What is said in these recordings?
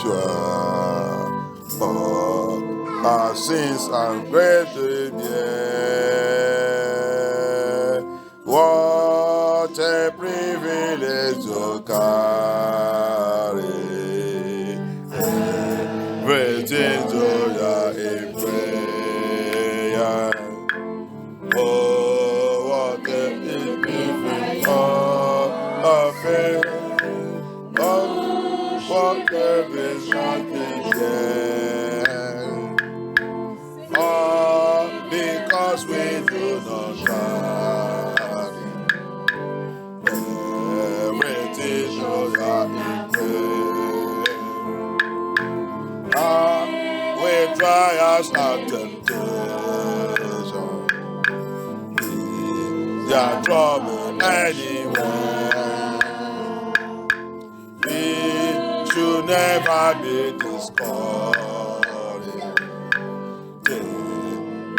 sure. All our sins and great to bear. What a privilege to carry everything to your in prayer. Oh, what a privilege of faith. Oh, what a vision. All because we do not carry everything to your in prayer. We trials and temptation. Your trouble anywhere. We should never be discouraged.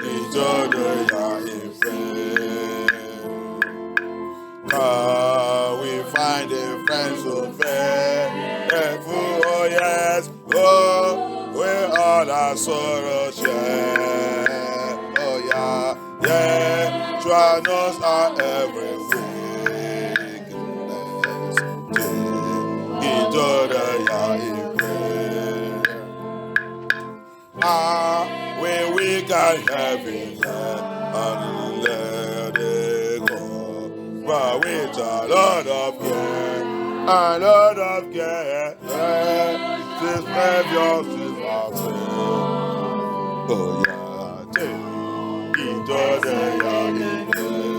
Each other are in prayer. We find a friend so faithful, oh yes, oh, we all our sorrows share, oh yeah, yeah, try knows our every weakness, each other are in prayer. When we can have it and let it go, but with a lot of care, a lot of care, this precious is our friend. Oh yeah, take each other in prayer.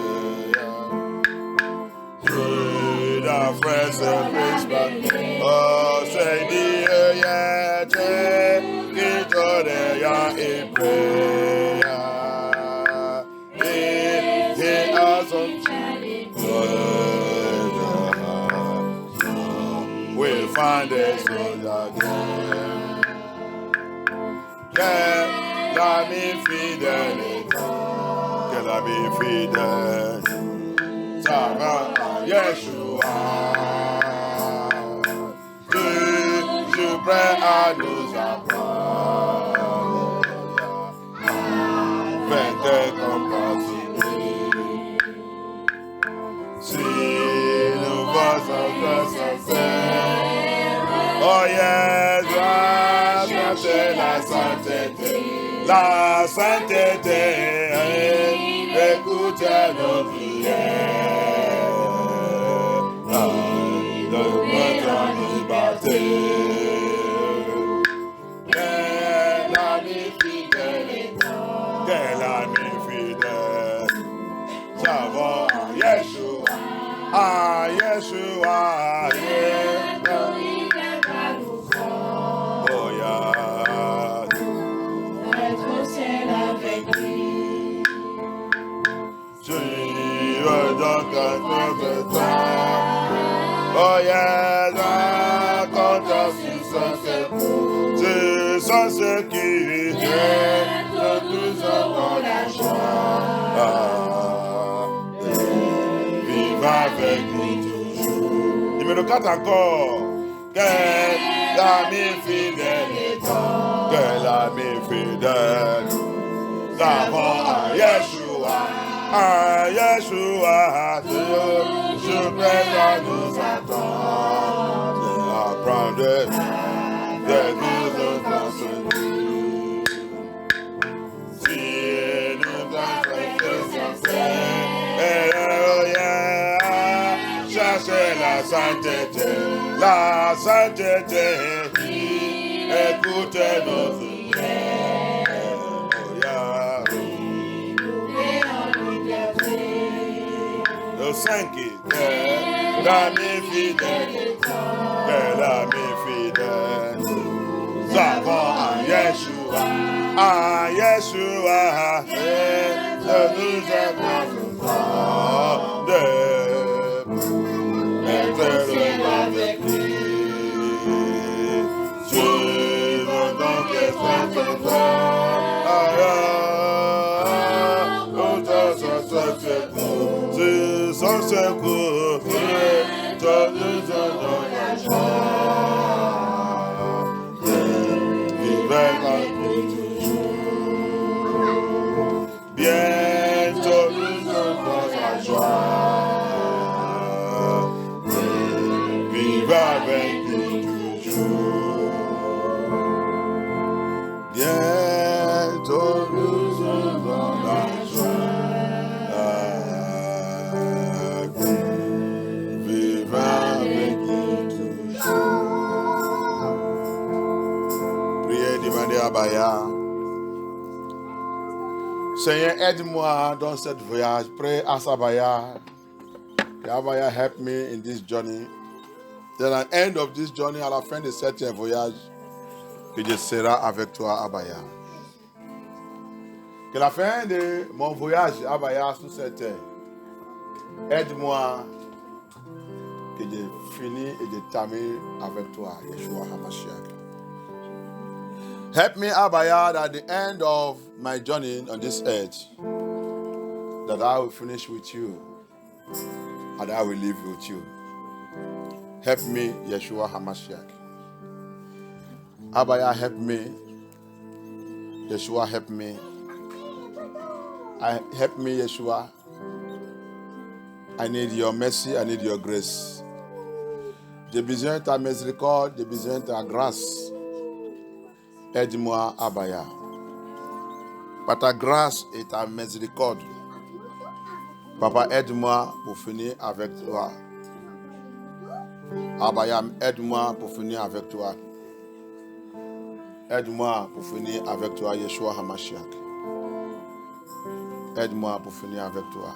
With our friends and Christmas, oh say dear, yeah, take each other in prayer. He has some we'll find it so that let me feed it. Let me feed it. Sarah, Yeshua. To pray and lose our power. When they come back to me. See the voice of the sunset. Oh yes, la sainteté, écoutez-nous prières. De votre liberté. Quel ami fidèle, quel ami fidèle. Savons à Yeshua, oh yeah. Être au ciel avec lui. Je veux donc être temps. Oh yeah, quand tu sens ce qui est de tous dans la joie. Vive avec lui toujours. Numéro 4 encore. Quel ami fidèle, quel ami fidèle. Nous avons un Yeshua, je prie à nous attendre. Apprendre de nous enseigner. Si nous avons cherchez la sainteté, écoutez nos prières. Le 5 l'ami fidèle, l'ami fidèle. Nous avons un Yeshua, de nous aider d'être avec lui. Je veux donc être sans secours, je nous donne la joie. Bientôt nous aurons la joie. Vivre avec lui toujours. Priez, demandez à Abaya. Seigneur, aide-moi dans ce voyage. Pray, ask Abaya. Abaya, help me in this journey. Then at the end of this journey, à la fin de cet voyage, que je serai avec toi, Abaya. Que la fin de mon voyage, Abaya, sur cette terre, aide-moi que je finis et je termine avec toi, Yeshua HaMashiach. Help me, Abaya, at the end of my journey on this earth, that I will finish with you and I will live with you. Help me, Yeshua HaMashiach. Abaya, help me. Yeshua, help me. Help me, Yeshua. I need your mercy, I need your grace. J'ai besoin de ta miséricorde, j'ai besoin de ta grâce. Aide-moi, Abaya. Par ta grâce et ta miséricorde, Papa, aide-moi pour finir avec toi. Abaya, aide-moi pour finir avec toi. Aide-moi pour finir avec toi, Yeshua HaMashiach. Aide-moi pour finir avec toi.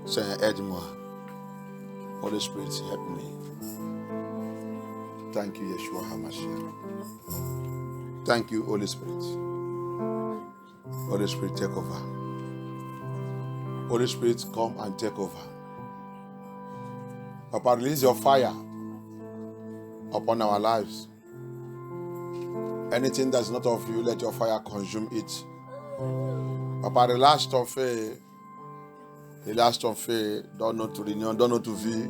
Seigneur, aide-moi. Holy Spirit, help me. Thank you, Yeshua HaMashiach. Thank you, Holy Spirit. Holy Spirit, take over. Holy Spirit, come and take over. Papa, release your fire upon our lives. Anything that's not of you, let your fire consume it. Papa, relâche ton feu. Relâche ton feu. Donne notre réunion, donne notre vie.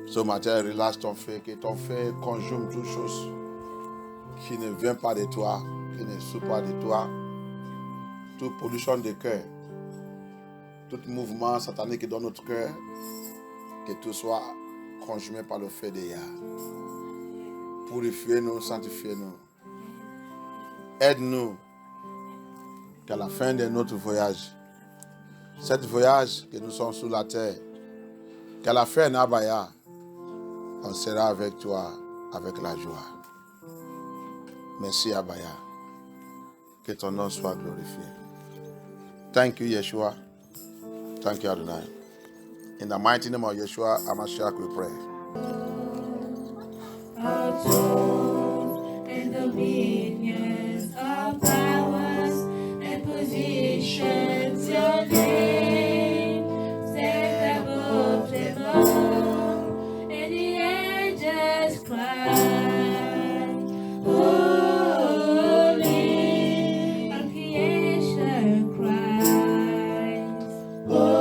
Ce matin, relâche ton feu. Que ton feu consume toutes choses qui ne viennent pas de toi, qui ne sont pas de toi. Toute pollution de cœur, tout mouvement satanique dans notre cœur, que tout soit consumé par le feu de Yah. Purifiez-nous, sanctifiez-nous. Aide-nous qu'à la fin de notre voyage, cet voyage que nous sommes sur la terre, qu'à la fin d'Abaya, on sera avec toi, avec la joie. Merci Abaya. Que ton nom soit glorifié. Thank you, Yeshua. Thank you, Adonai. In the mighty name of Yeshua HaMashiach, we pray. Our throne and dominions, our powers and positions, your name stand above them all, and the angels cry, holy, our creation cries, holy,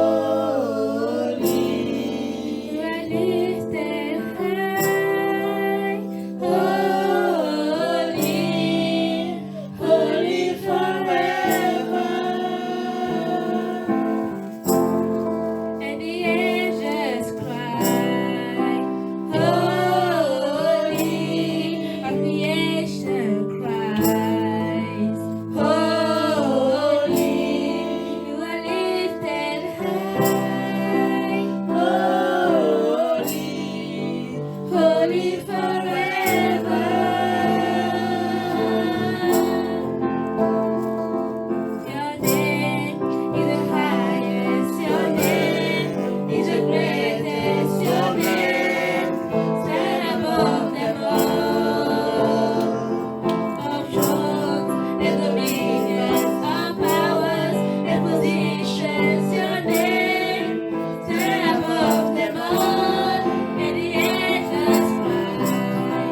you are lifted high, holy, holy forever. And the angels cry, holy, our creation cries, holy, you are lifted high, holy, holy forever. Your name is the highest, your name is the greatest, your name stand above them all. Of thrones and dominions, of powers and positions, your name stand above them all, and the angels cry,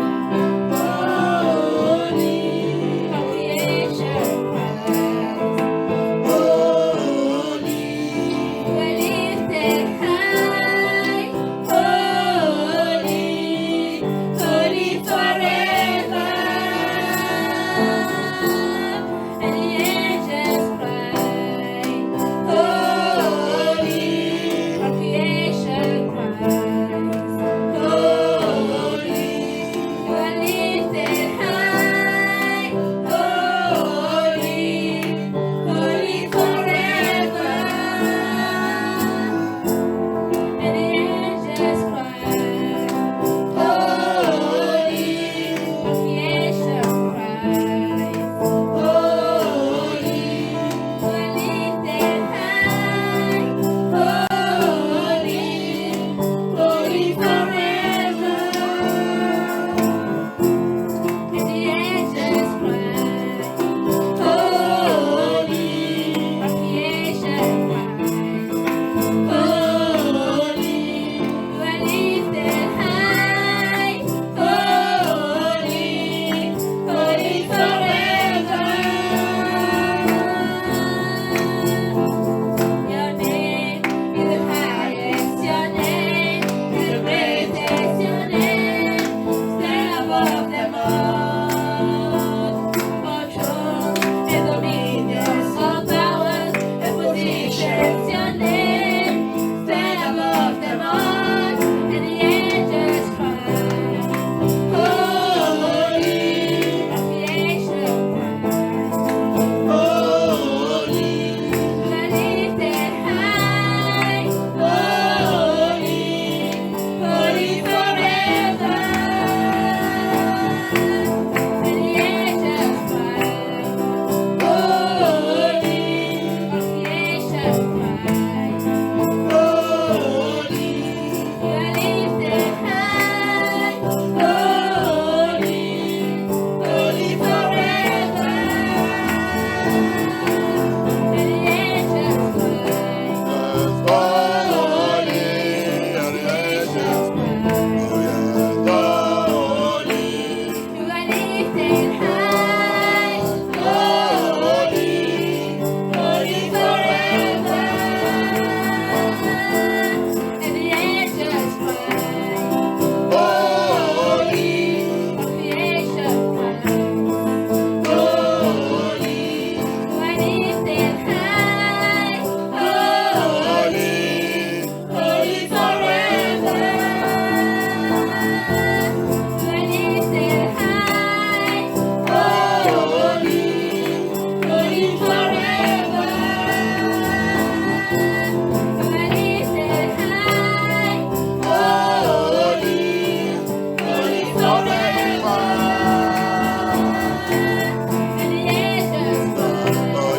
Oh,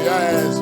yes,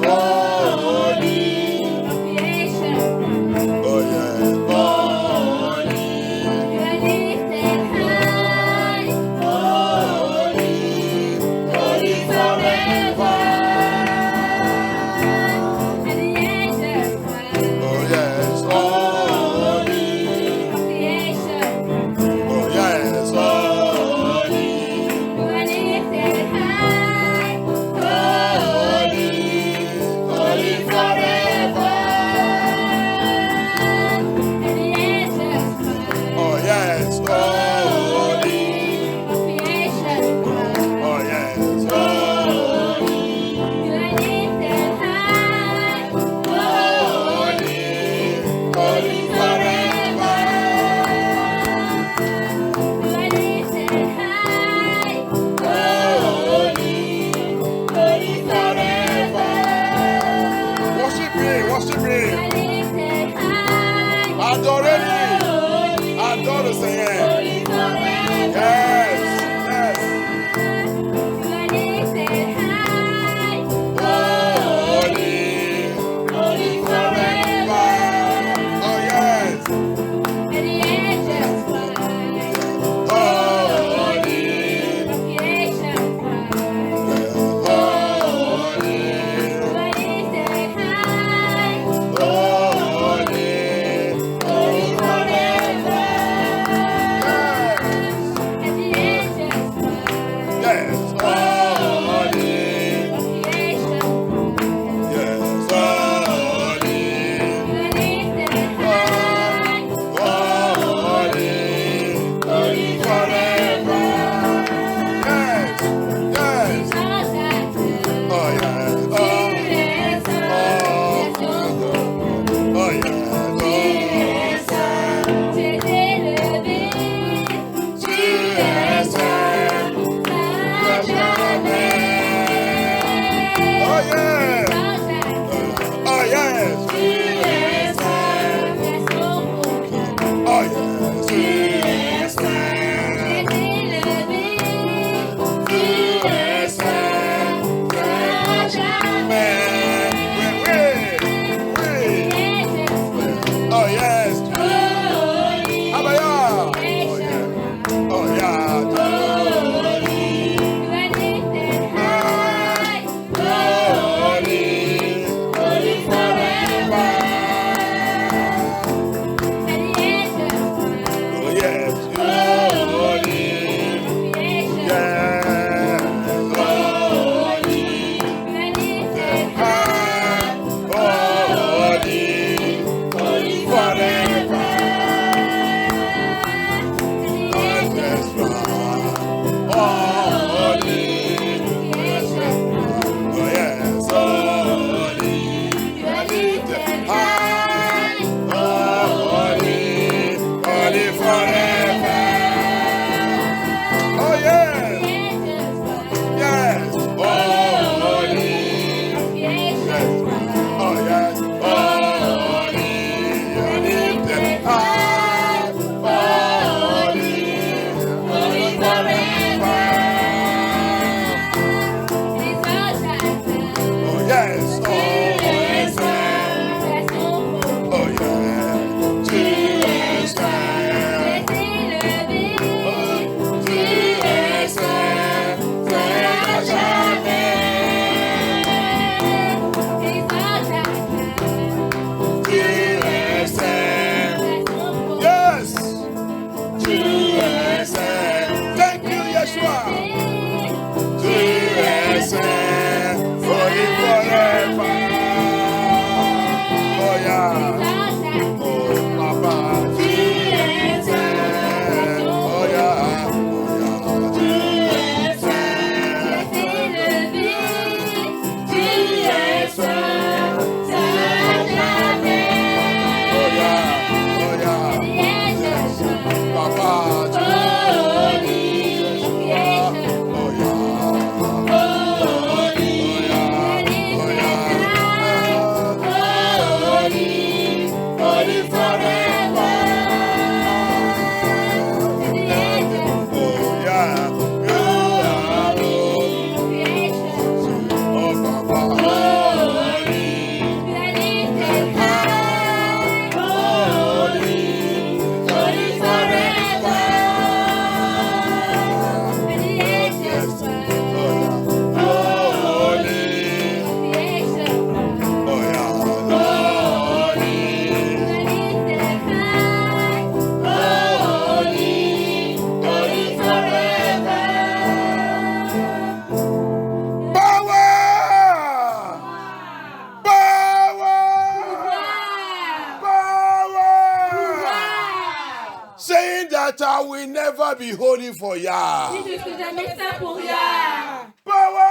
be holy for Yah. Si je suis jamais saint pour Yah. Power!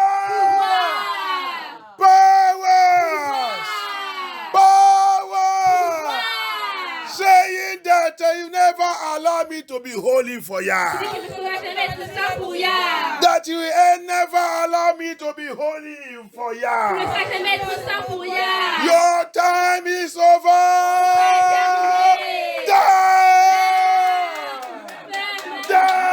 Power! Power! Saying that you never allow me to be holy for Yah. Si je ne pourrai jamais être saint pour Yah. That you ain't never allow me to be holy for Je ne Yah. pourrai jamais être saint pour Yah. Your time is over. Die! Die!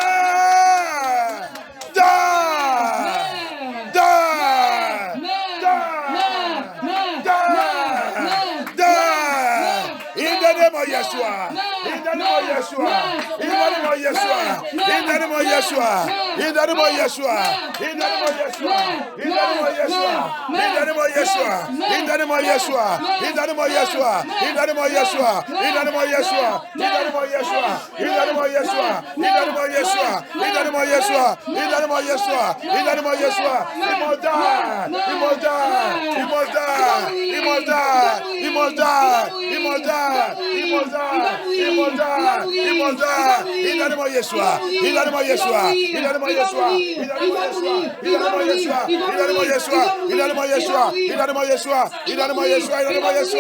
In the name of Yeshua. In the name of Yeshua. In the name of Yeshua. In the name of Yeshua. In the name of Yeshua. In the name of Yeshua. In the name of Yeshua. In the name of Yeshua. In the name of Yeshua. In the name of Yeshua. In the name of Yeshua. In the name of Yeshua. In the name of Yeshua. In the name of Yeshua. In the name of Yeshua. In the name of Yeshua. In the name of Yeshua. In the name of Yeshua. He must die. He must die. He must die. He must die. He must die. He must die. He must die. He must die. He must die. In the name of Yeshua. In the name of Yeshua. In the name of Yeshua. In the name of Yeshua. In the name of Yeshua. In the name of Yeshua. In the name of Yeshua. In the name of Yeshua. In the name of Yeshua. In the name of Yeshua. In the name of Yeshua.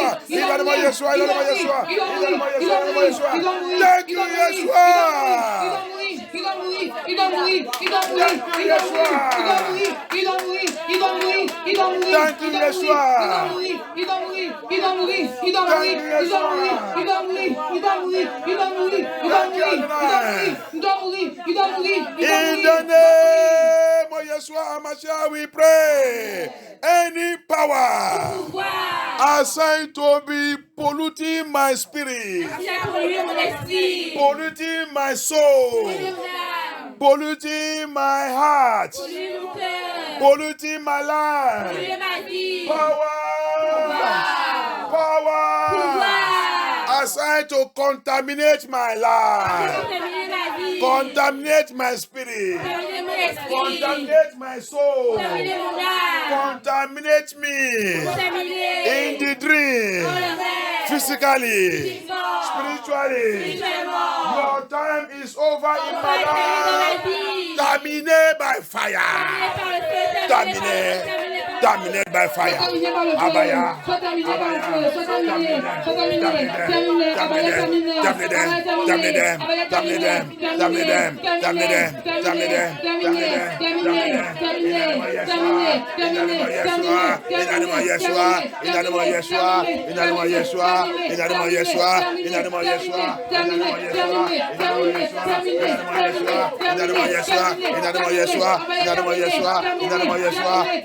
In the name of Yeshua. In the name of Yeshua. In the name of Yeshua. Thank you, Yeshua. Il doit mourir, il doit mourir, il doit mourir, il doit mourir, il doit mourir, il doit mourir, il doit mourir, Thank you, Yeshua. il doit mourir, il doit mourir, il doit mourir, il doit mourir, il doit mourir, il doit mourir, il doit mourir, il doit mourir, il doit mourir, il doit mourir, In the name of Yeshua HaMashiach, we pray. Any power assigned to be polluting my spirit, polluting my soul, polluting my heart, polluting my life. Power assigned to contaminate my life, contaminate my spirit, contaminate my soul, contaminate me in the dream, physically, spiritually. Your time is over in my life. Terminate by fire. Terminate by fire. Abaya.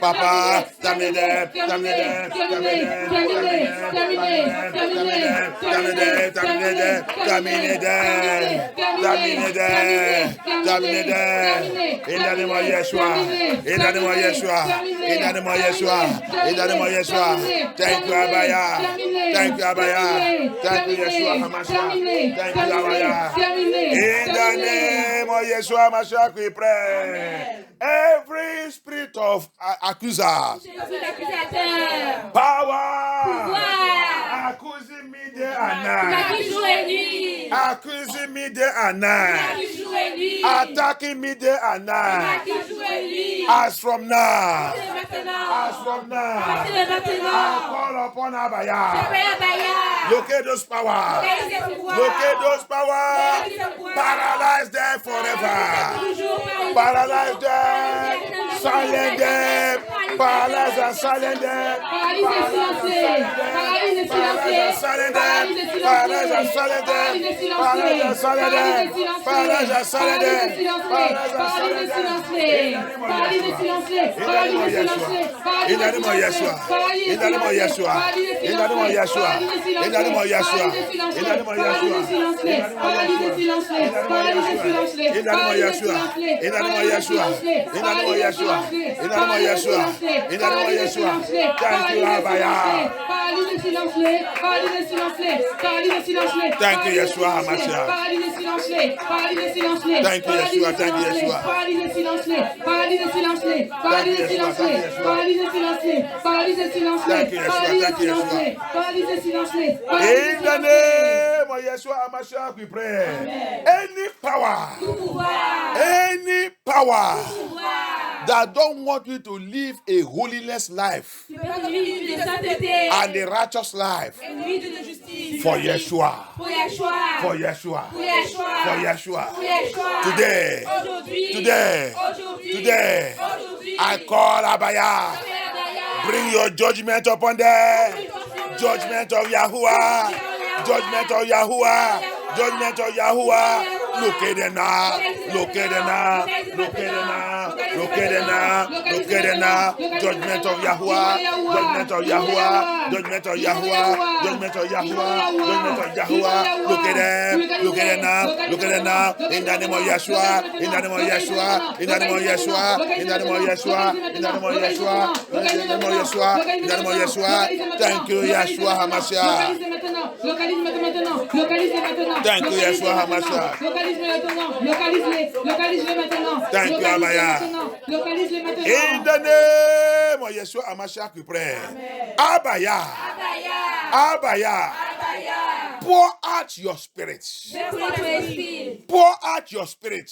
Papa, terminez. In the name of Yeshua. In the name of Yeshua. In the name of Yeshua. In the name of Yeshua. Thank you, Abaya. Thank you, Abaya. Thank you, Yeshua HaMashiach. Thank you, Abaya. In the name of Yeshua HaMashiach, we pray. Every spirit of accuser, power, accusing me day and night, accusing me day and night, attacking me day and night. As from now, I call upon Abaya. Locate those powers. Locate those powers. Paralyze them forever. Paralyze them. Silence them. Paralyze and silence them. Paralyze and silence them. Paralyze and silence them. Paralyze and silence them. Paralyze and silence them. Paralyze and silence them. In the name of Yeshua. In the name of Yeshua. In the name of Yeshua. In the name of Yeshua. In the name of Yeshua. In the name of Yeshua. In the name of Yeshua. In the name of Yeshua. In the name of Yeshua. In the name of Yeshua. In silence-les. In the name of Paralyser, Yeshua. silence-les. Thank you, Abaya. Paralyser, silence-les. Paralyser, silence-les. Paralyser, silence-les. Thank you, Yeshua HaMashiach. Paralyser, silence-les. Paralyser, silence-les. Thank you, Yeshua. Thank you, Yeshua. Paralyser, silence-les. Paralyser, silence-les. Paralyser, silence-les. Paralyser, silence-les. Paralyser, silence-les. Thank you, Yeshua. Thank you, Yeshua. Paralyser, silence-les. In the name of Yeshua HaMashiach, we pray. Any power, any power that don't want you to live a holiness life and a righteous life for Yeshua, for Yeshua, for Yeshua. Today, I call Abaya. Bring your judgment upon them. Judgment of Yahuwah. Judgment of Yahuwah. Judgment of Yahuwah. Look at them now. Look at them now. Look at them now. Look at them now. Look at them now. Judgment of Yahuwah. Judgment of Yahuwah. Judgment of Yahuwah. Judgment of Yahuwah. Judgment of Yahuwah. Look at them. Look at them now. Look at them now. In the name of Yeshua. In the name of Yeshua. In the name of Yeshua. In the name of Yeshua. In the name of Yeshua. In the name of Yeshua. In the name of Yeshua. Thank you, Yeshua HaMashiach. Thank you, Yeshua HaMashiach. Localise-les maintenant. Thank you, Abaya. Localise-les maintenant. In the name of Yeshua HaMashiach, we pray. Abaya. Pour out your spirit. Pour out your spirit.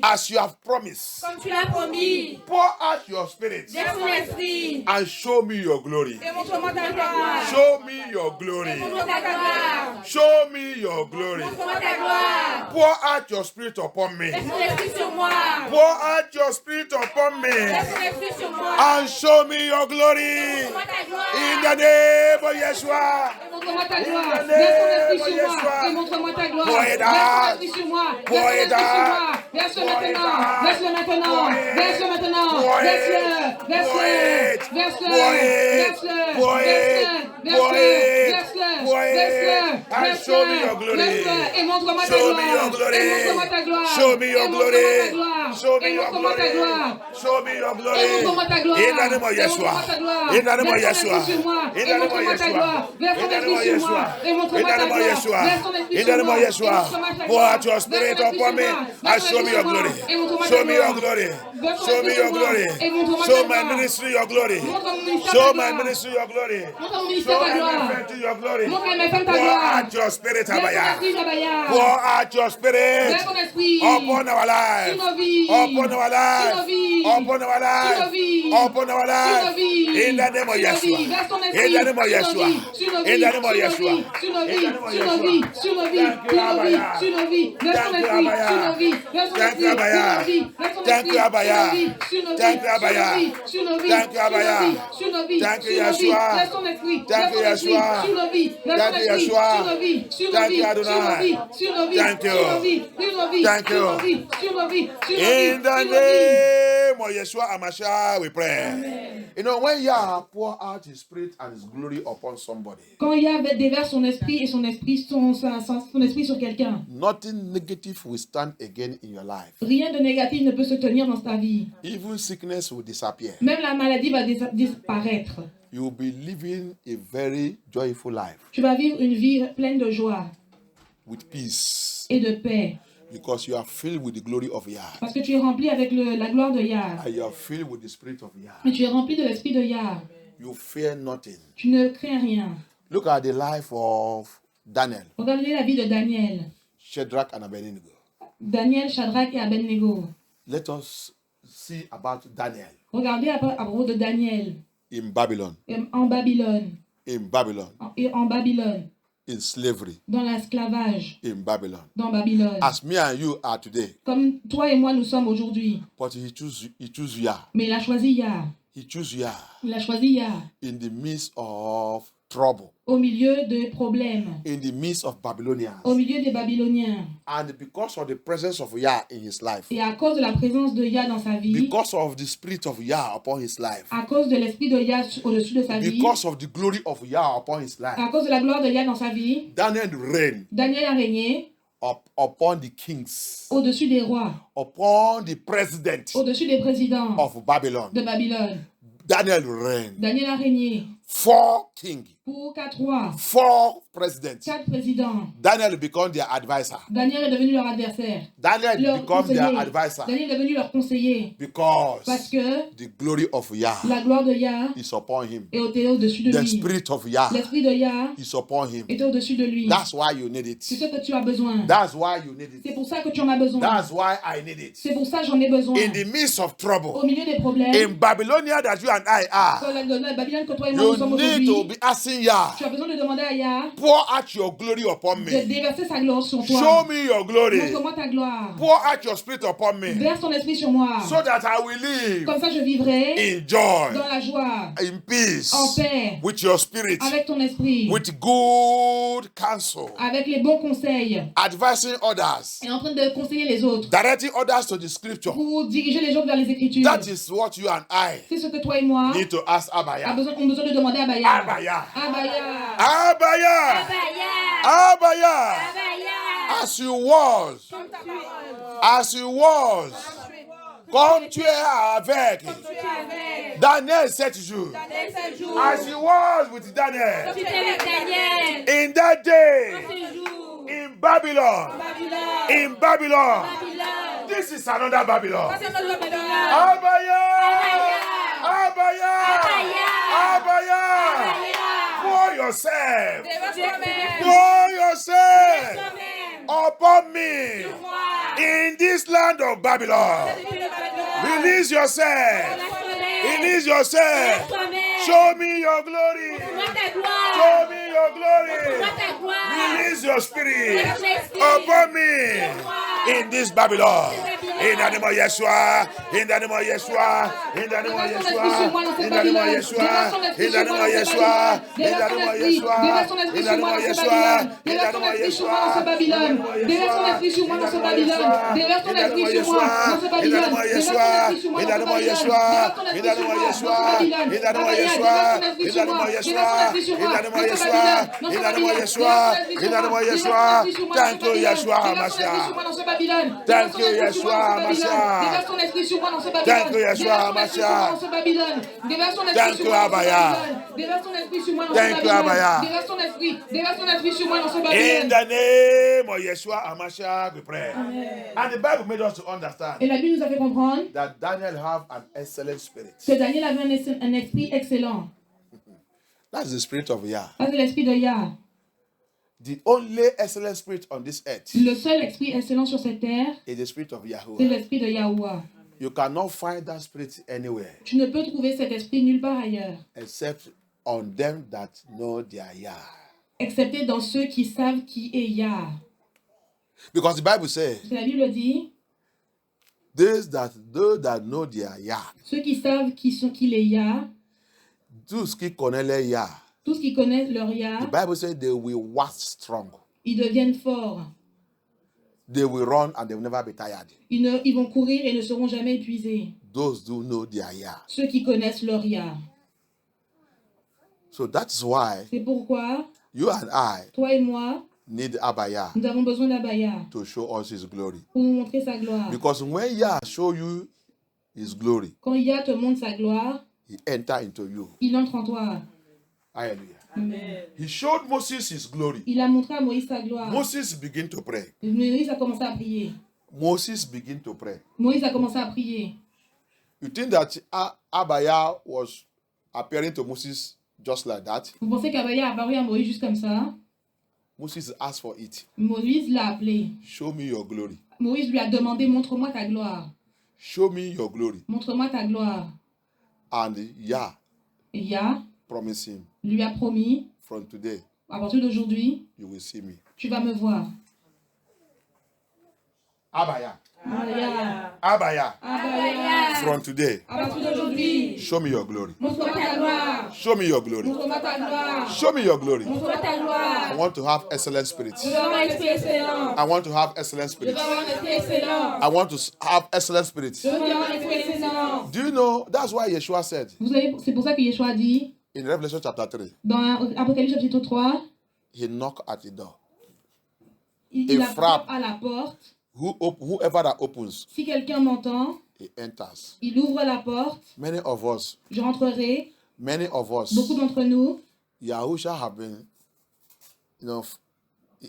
As you have promised. Comme tu l'as promis. Pour out your spirit. Laisse ton esprit. And show me your glory. Et montre-moi ta gloire. Show me your glory. Montre-moi ta gloire. Show me your glory. Montre-moi ta gloire. Pour out your spirit upon me. Laisse ton esprit sur moi. Pour out your spirit upon me. Laisse ton esprit sur moi. And show me your glory. Montre-moi ta gloire. In the name of Yeshua. Montre-moi ta gloire. In the Laisse ton name esprit of sur moi. Yeshua. Et montre-moi ta gloire. Pour Laisse aider. ton esprit sur moi. Pour Laisse ton aider. esprit sur moi. Laisse-le Pour maintenant. aider. Laisse-le maintenant. Pour Laisse-le maintenant. Pour Laisse-le. Pour Laisse-le. Laisse-le. Pour Laisse-le. Pour Laisse-le. Laisse-le. Pour Laisse-le. And show me your glory. Laisse-le. Et montre-moi ta Show gloire. me your glory. Et montre-moi ta gloire. Show me your Et montre-moi glory. ta gloire. Show me Et your montre-moi ta glory. gloire. Show me your glory. Et montre-moi ta gloire. In the name of Et Yeshua. montre-moi ta gloire. In the name of Laisse ton Yeshua. esprit sur moi. In the Et name of montre-moi ta Yeshua. gloire. Laisse In ton the name of esprit sur moi. Yeshua. Et montre-moi In the ta name of gloire. Yeshua. Laisse ton esprit In the sur name moi. of Et Yeshua. montre-moi ta Pour gloire. out your spirit Laisse ton esprit upon sur me. moi. And Laisse ton show me esprit your sur moi. glory. Et montre-moi ta Show me your gloire. glory. Laisse ton Show me esprit your sur moi. glory. Et montre-moi Show ta my gloire. ministry your glory. Montre mon ministère Show ta my gloire. ministry your glory. Montre mon ministère Show ta gloire. MFM to your glory. Montre mes femmes ta Pour gloire. out your spirit, Laisse ton Abaya. esprit, Abaya. Pour out your spirit Laisse ton esprit. upon our lives. Sur nos vies. Upon our lives. Sur nos vies. Upon our Sur nos lives. vies. Upon our Sur nos lives. vies. In the name of Sur nos Yeshua. vies. Laisse ton In esprit. the name of Sur nos Yeshua. vies. Sur nos In vies. the name of Sur nos Yeshua. vies. Sur nos In the vies. name of Sur nos Yeshua. vies. Sur nos vies. Thank you, Sur nos vies. Abaya. Sur nos vies. Laisse ton Thank you, esprit. Abaya. Sur nos vies. Laisse ton Thank you, esprit. Sur Abaya. nos vies. Laisse ton Thank you, esprit. Abaya. Sur nos vies. Thank you, Abaya. Sur nos vies. Thank you, Abaya. Sur nos vies. Thank you, Sur nos vies. Yeshua. Laisse ton esprit. Thank you, Laisse ton esprit. Yeshua. Sur nos vies. Laisse Thank ton you, esprit. Yeshua. Sur nos vies. Sur nos Thank vies. you, Sur nos Adonai. vies. Sur nos vies. Thank you. Sur nos vies. Sur nos vies. Thank Sur you. nos vies. Sur nos vies. Sur nos vies. In the Sur nos vies. name of Yeshua HaMashiach, we pray. You know, when Yah pour out His Spirit and His glory upon somebody, Quand Yahvé déverse son esprit et son esprit sur quelqu'un, nothing negative will stand again in your life. rien de négatif ne peut se tenir dans ta vie. Even sickness will disappear. Même la maladie va disparaître. You will be living a very joyful life Tu vas vivre une vie pleine de joie with peace et de paix. because you are filled with the glory of Yah. Parce que tu es rempli avec la gloire de Yah. And you are filled with the Spirit of Yah. Et tu es rempli de l'esprit de Yah. You fear nothing. Tu ne crains rien. Look at the life of Daniel, Regardez la vie de Daniel. Shadrach, and Abednego. Daniel, Shadrach et Abednego. Let us see about Daniel Regardez à propos de Daniel in Babylon, en Babylone. in Babylon, in slavery, Dans l'esclavage. in Babylon. Dans Babylone. As me and you are today, Comme toi et moi nous sommes aujourd'hui. but he choose Yah. Mais il a choisi Yah. He choose Yah Il a choisi Yah. in the midst of trouble, Au milieu des problèmes. in the midst of Babylonians. Au milieu des Babyloniens. And because of the presence of Yah in his life, Et à cause de la présence de Yah dans sa vie. because of the spirit of Yah upon his life, À cause de l'esprit de Yah au-dessus de sa vie. because of the glory of Yah upon his life, À cause de la gloire de Yah dans sa vie. Daniel reigned Daniel a régné upon the kings, au-dessus des rois. upon the president Au-dessus des présidents of Babylon. de Babylone. Daniel reigned. Daniel a régné 4 kings, pour 4 rois, 4 presidents. 4 présidents. Daniel became their advisor. Daniel est devenu leur adversaire, Daniel leur became their conseiller. advisor Daniel est devenu leur conseiller parce because que the glory of Yah la gloire de Yah is upon him. était au-dessus de The lui. spirit of Yah L'esprit de Yah is upon him. était au-dessus de lui. That's why you need C'est it. ce que tu as besoin. That's why you need C'est it. pour ça que tu en as besoin. That's why I need it. C'est pour ça que j'en ai besoin. In the midst of trouble, Au milieu des problèmes, in Babylonia that you and I are, dans la Babylone que toi et moi nous you sommes need to aujourd'hui, be asking Yah, tu as besoin de demander à Yah pour out your glory upon de me. déverser sa gloire sur Show toi. me your glory. Montre-moi ta gloire. Pour out your spirit upon me. Verse ton esprit sur moi. So that I will live Comme ça, je vivrai in joy, dans la joie, in peace, en paix, with your spirit, avec ton esprit, with good counsel, avec les bons conseils, advising others, et en train de conseiller les autres, directing others to the scripture. pour diriger les gens vers les Écritures. That is what you and I C'est ce que toi et moi need to ask Abaya. ont besoin de demander à Abaya. Abaya. Abaya. Abaya. Abaya. Abaya. Abaya. As you was, Comme ta parole. as you was, comme tu es avec Tu es avec Daniel 7 jours. Daniel 7 jours. As you was with Daniel Tu étais avec Daniel. in that day Ce jour. in Babylon. Babylone. In Babylon. Babylone. This is another Babylon. Ça, c'est notre Babylone. Abaya. Abaya. Abaya. Abaya. Abaya. Pour yourself. Déverse toi-même. Pour yourself Toi-même. upon me Moi. in this land of Babylon. Depuis le Babylone. Release yourself. Laisse-toi-même. Release yourself. Laisse-toi-même. Show me your glory. Montre ta gloire. Show me your glory. Montre ta gloire. Release your spirit Laisse l'esprit. upon me in this Babylon. In the name of Yeshua. In the name of Yeshua. In the name of Yeshua. In the name of Yeshua. In the name of Yeshua. In the name of Yeshua. In the name of Yeshua. In the name of Yeshua. Déverse ton esprit sur moi dans ce Babylone. Déverse ton esprit sur moi dans ce Babylone. In the name of Yeshua. In the name of Yeshua. In the name of Yeshua. In the name of Yeshua. In the name of Yeshua. In the name of Yeshua. In the name of Yeshua. In the name of Yeshua. Thank you, Yeshua HaMashiach. Thank you, Yeshua HaMashiach. Déverse ton esprit sur moi dans ce Babylone. Thank you, Yeshua Déverse ton esprit sur moi dans ce Babylone. Déverse ton esprit Thank sur you, moi dans ce Abaya. Babylone. Déverse ton esprit sur moi dans ce Thank you, Babylone. Abaya. Déverse ton esprit. Déverse ton esprit sur moi dans ce In Babylone. the name of Yeshua HaMashiach, we pray. And the Bible made us to understand Et la Bible nous a fait comprendre that Daniel have an excellent spirit. que Daniel avait un esprit excellent. That's the spirit of Yah. Ça, c'est l'esprit de Yah. The only excellent spirit on this earth Le seul esprit excellent sur cette terre, is the spirit of c'est Yahuwah. l'esprit de Yahuwah. You cannot find that spirit anywhere Tu ne peux trouver cet esprit nulle part ailleurs, except on them that know their Yah. excepté dans ceux qui savent qui est Yah. Because the Bible says, Parce que la Bible dit, those that know their Yah, ceux qui savent qu'il est Yah, those qui connaissent leur Yah, tous qui connaissent leur the Yah, Bible says they will wax strong. ils deviennent forts. They will run and they will never be tired. Ils vont courir et ne seront jamais épuisés. Those who know their Yah. Ceux qui connaissent leur Yah. So that's why C'est pourquoi, you and I toi et moi, need Abaya nous avons besoin d'Abaya to show us his glory. pour nous montrer sa gloire. Because when Yah show you his glory, Quand Yah te montre sa gloire, he enter into you. il entre en toi. Hallelujah. Amen. He showed Moses his glory. Il a montré à Moïse sa gloire. Moses began to pray. Moïse a commencé à prier. Moses began to pray. Moïse a commencé à prier. You think that Abaya was appearing to Moses just like that? Vous pensez qu'Abaya a apparu à Moïse juste comme ça? Moses asked for it. Moïse l'a appelé. Show me your glory. Moïse lui a demandé, montre-moi ta gloire. Show me your glory. Montre-moi ta gloire. And Yah Et Yah promised him, lui a promis, from today, à partir d'aujourd'hui, you will see me. tu vas me voir. Abaya. Abaya. Abaya. Abaya. From today, À partir d'aujourd'hui, show me your glory. montre-moi ta gloire. Show me your glory. Montre-moi ta gloire. Show me your glory. Montre-moi ta I gloire. want to have excellent spirit. Je veux avoir un esprit excellent. I want to have excellent Je spirit. veux avoir un esprit excellent. I want to have excellent spirit. Je veux avoir un esprit excellent. Do you know that's why Yeshua said Vous savez, c'est pour ça que Yeshua a dit, in Revelation chapter 3, dans Apocalypse chapitre 3, he knocked at the door. il a frappe. frappé à la porte. Whoever that opens, Si quelqu'un m'entend, he enters. Il ouvre la porte. Many of us, J'entrerai. Beaucoup d'entre nous, Yahusha have been,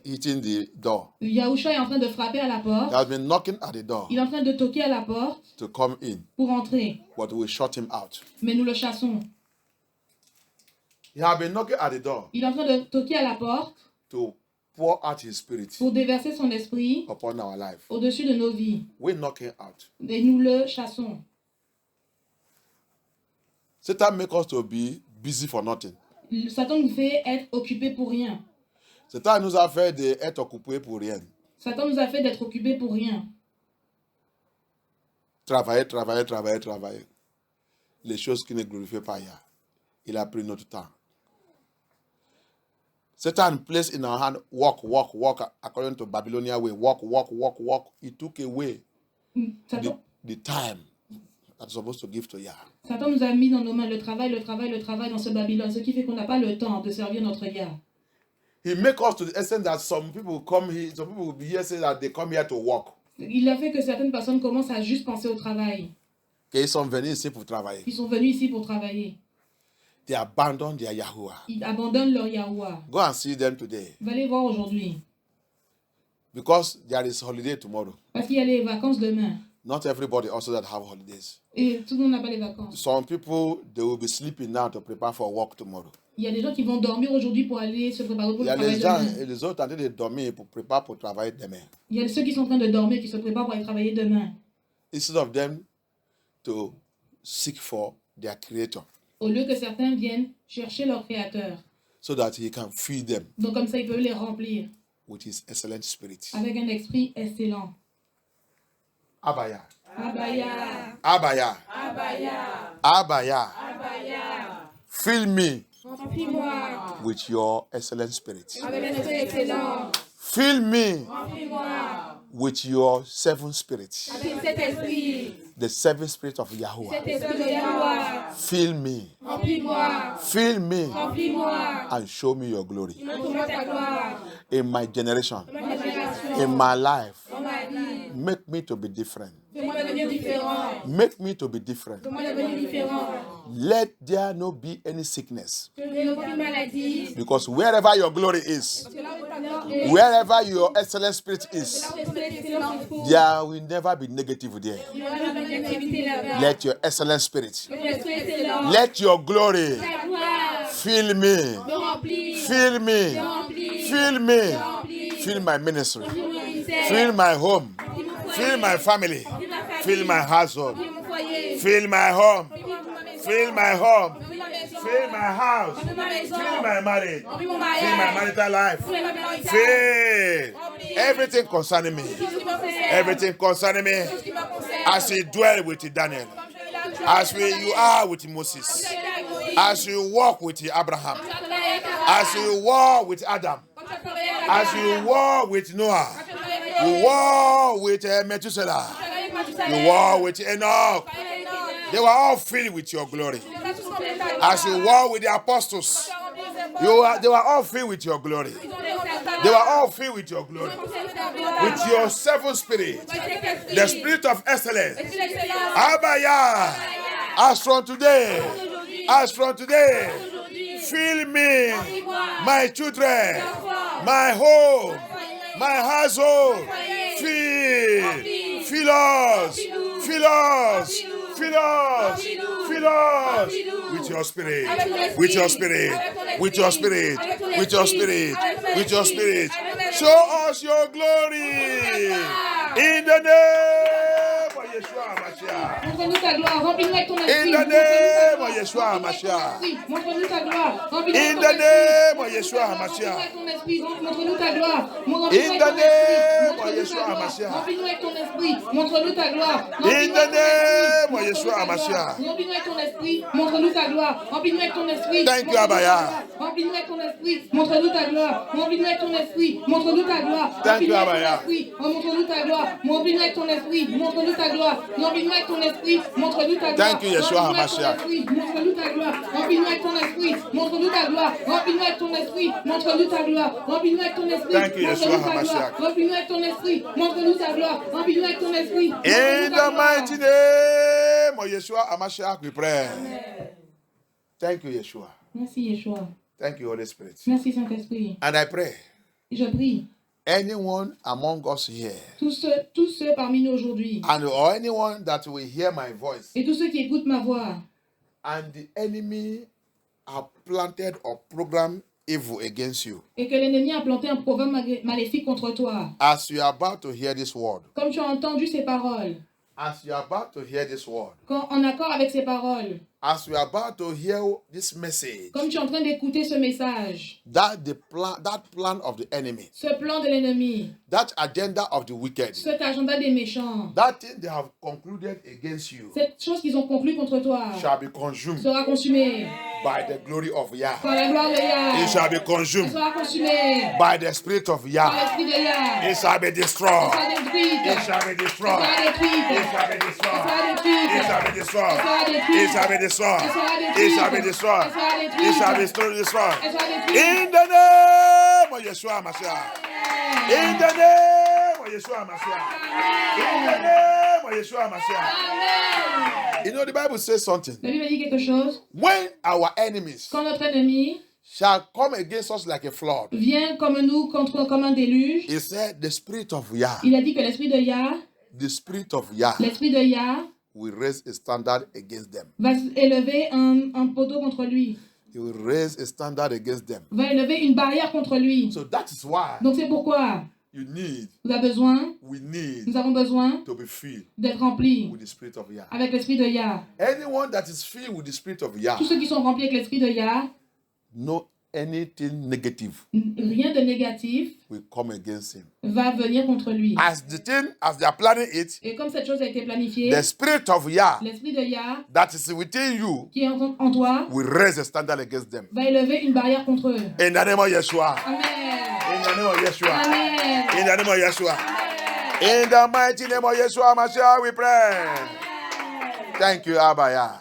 hitting the door. Yahusha est en train de frapper à la He porte. has been knocking at the door Il est en train de toquer à la porte to come in, pour entrer. but we shut him out. Mais nous le chassons. He has been knocking at the door Il est en train de toquer à la porte to pour out his spirit pour déverser son esprit upon our life. au-dessus de nos vies. We're knocking out. Et nous le chassons. Satan makes us to be busy for nothing. Satan nous fait être occupés pour rien. Satan nous a fait d'être occupés pour rien. Satan nous a fait d'être occupés pour rien. Travailler. Les choses qui ne glorifient pas Yah. Il a pris notre temps. Satan placed in our hand, walk, according to Babylonian way. Walk. He took away the time that's supposed to give to Yah. Satan nous a mis dans nos mains le travail dans ce Babylone, ce qui fait qu'on n'a pas le temps de servir notre Yah. He make us to the extent that some people come here, some people will be here say that they come here to work. Il a fait que certaines personnes commencent à juste penser au travail. Qu'ils sont venus ici pour travailler. Ils sont venus ici pour travailler. They abandon their Yahuwah. Ils abandonnent leur Yahuwah. Go and see them today. Vous allez voir aujourd'hui. Because there is holiday tomorrow. Parce qu'il y a les vacances demain. Not everybody also that have holidays. Et tout le monde n'a pas les vacances. Some people, they will be sleeping now to prepare for work tomorrow. Il y a des gens qui vont dormir aujourd'hui pour aller se préparer pour le travail Il y a demain. les autres en train de dormir pour préparer pour travailler demain. Il y a ceux qui sont en train de dormir qui se préparent pour aller travailler demain. Instead of them to seek for their creator. Au lieu que certains viennent chercher leur créateur. So that he can feed them. Donc comme ça, ils peuvent les remplir. With his excellent spirit. Avec un esprit excellent. Abaya. Abaya. Abaya. Abaya. Abaya. Abaya. Fill me. Remplis-moi. With your excellent spirit. Avec un esprit excellent. Fill me. Remplis-moi. With your seven spirits. Avec cet esprit. The seven spirits of Yahuwah. Cet esprit de Yahuwah. Fill me. Remplis-moi. Fill me. Remplis-moi. And show me your glory. Montre-moi ta gloire. In my generation. Dans ma génération. In my life. Dans ma vie. Make me to be different. Fais-moi devenir différent. Make me to be different. Fais-moi devenir différent. Let there not be any sickness. Que il n'y ait aucune maladie. Because wherever your glory is, Parce que là où ta gloire est, wherever your excellent spirit is, là où l'esprit excellent se trouve, there will never be negative there. il n'y aura jamais de négativité là-bas. Let your excellent spirit, Que l'esprit excellent. let your glory Ta gloire fill me, me remplit. fill me, Me remplit. fill me, Me remplit. fill my ministry, Remplis mon ministère. fill my home, Remplis mon foyer. fill my family, Remplis ma famille. fill my household, Remplis mon foyer. fill my home, Remplis ma maison. fill my home, Remplis ma maison. fill my house, Remplis ma maison. fill my marriage, Remplis mon fill my mariage. marital life, Remplis ma mariage. fill everything concerning me, Tout ce qui me concerne. everything concerning me, Tout ce qui me concerne. as you dwell with Daniel, Comme je l'ai là, tu as as you are with Moses, été avec Moïse. as you walk with Abraham, Tu as travaillé avec Abraham. as you walk with Adam, Quand tu as travaillé avec as Abraham. you walk with Noah, Quand tu as travaillé avec you Noé. walk with Methuselah, Tu as travaillé avec Mathusalem. you walk with Enoch. Tu as travaillé avec Enoch. They were all filled with your glory. Tu les as tous remplis de ta gloire. As you walk with the apostles, Tu as rempli les épaules. they were all filled with your glory. Ils ont rempli ta They gloire. were all filled with your glory. Ils ont rempli ta gloire. With your seven spirit, Avec cet esprit. the spirit of excellence. Esprit d'excellence. Abaya, as from today, as from today, fill me, my children, my home, my household, fill us, fill us, fill us, fill us with your spirit, with your spirit, with your spirit, with your spirit, with your spirit. Show us your glory in the name of Yeshua Mashiach. Montre-nous ta gloire. Remplis-nous avec ton esprit. In the name of Yeshua Mashiach. Montre-nous ta gloire. In the name of Yeshua Mashiach. Montre-nous ta gloire. In the name of Yeshua Mashiach. Remplis-nous avec ton esprit. Montre-nous ta gloire. In the name of Yeshua Mashiach. Remplis-nous avec ton esprit. Montre-nous ta gloire. Remplis-nous avec ton esprit. Thank you, Abaya. Remplis-nous avec ton esprit. Montre-nous ta gloire. Remplis-nous avec ton esprit. Montre-nous ta gloire. Thank you, Remplis-nous avec Abaya. ton esprit. Montre-nous ta gloire. Remplis-nous avec ton esprit. Montre-nous ta gloire. Remplis-nous avec ton esprit. Montre-nous ta gloire. Thank you, Yeshua HaMashiach. Montre-nous ta gloire. Remplis-nous avec ton esprit. Montre-nous ta gloire. Remplis-nous avec ton esprit. Montre-nous ta gloire. Remplis-nous avec ton esprit. Thank you, Yeshua HaMashiach. Remplis-nous avec ton esprit. Montre-nous ta gloire. Remplis-nous avec ton esprit. In the mighty name of Yeshua HaMashiach, we pray. Thank you, Yeshua. Merci Yeshua. Thank you, Holy Spirit. Merci Saint-Esprit. And I pray, Je prie, anyone among us here, tous ceux parmi nous aujourd'hui, or anyone that will hear my voice, et tous ceux qui écoutent ma voix, and the enemy have planted or programmed evil against you, et que l'ennemi a planté un programme maléfique contre toi, as you are about to hear this word, comme tu as entendu ces paroles, as you are about to hear this word, en accord avec ces paroles, as you are about to hear this message, comme tu es en train d'écouter ce message, that plan of the enemy, ce plan de l'ennemi, that agenda of the wicked, cet agenda des méchants, that thing they have concluded against you, cette chose qu'ils ont conclue contre toi, shall be consumed sera consumée by the glory of Yah. par la gloire de Yah. It shall be Elle consumed sera consumée by the spirit of par Yah. l'esprit de Yah. It shall be Elle destroyed. sera détruite. It shall be Elle destroyed. sera détruite. It shall be Elle destroyed. sera détruite. It shall be destroyed. Elle sera détruite. It shall be destroyed. Elle sera détruite. It shall be destroyed. Elle sera détruite. It shall be destroyed. Elle sera détruite. In the name of Yeshua Mashiach. In the name of Yeshua Mashiach. In the name of Yeshua Mashiach. Amen. You know, the Bible says something. La Bible dit quelque chose. When our enemies Quand notre ennemi shall come against us like a flood, vient comme nous comme un déluge, he said, the spirit of Yah, il a dit que l'esprit de Yah, the spirit of Yah l'esprit de Yah will raise a standard against them. va élever un poteau contre lui, He will raise a standard against them. va élever une barrière contre lui. So that is why Donc c'est pourquoi you need, nous we avons besoin to be filled d'être remplis with the spirit of Yah. avec l'esprit de Yah. Anyone that is filled with the spirit of Yah, Tous ceux qui sont remplis avec l'esprit de Yah, no anything negative rien de négatif will come against him. va venir contre lui. As they are planning it, Et comme cette chose a été planifiée, the spirit of Yah l'esprit de Yah that is within you qui est en toi will raise a standard against them. va élever une barrière contre eux. In the name of Yeshua. Amen. In the name of Yeshua. Amen. In the name of Yeshua. In the mighty name of Yeshua Mashiach, we pray. Thank you, Abba Yah.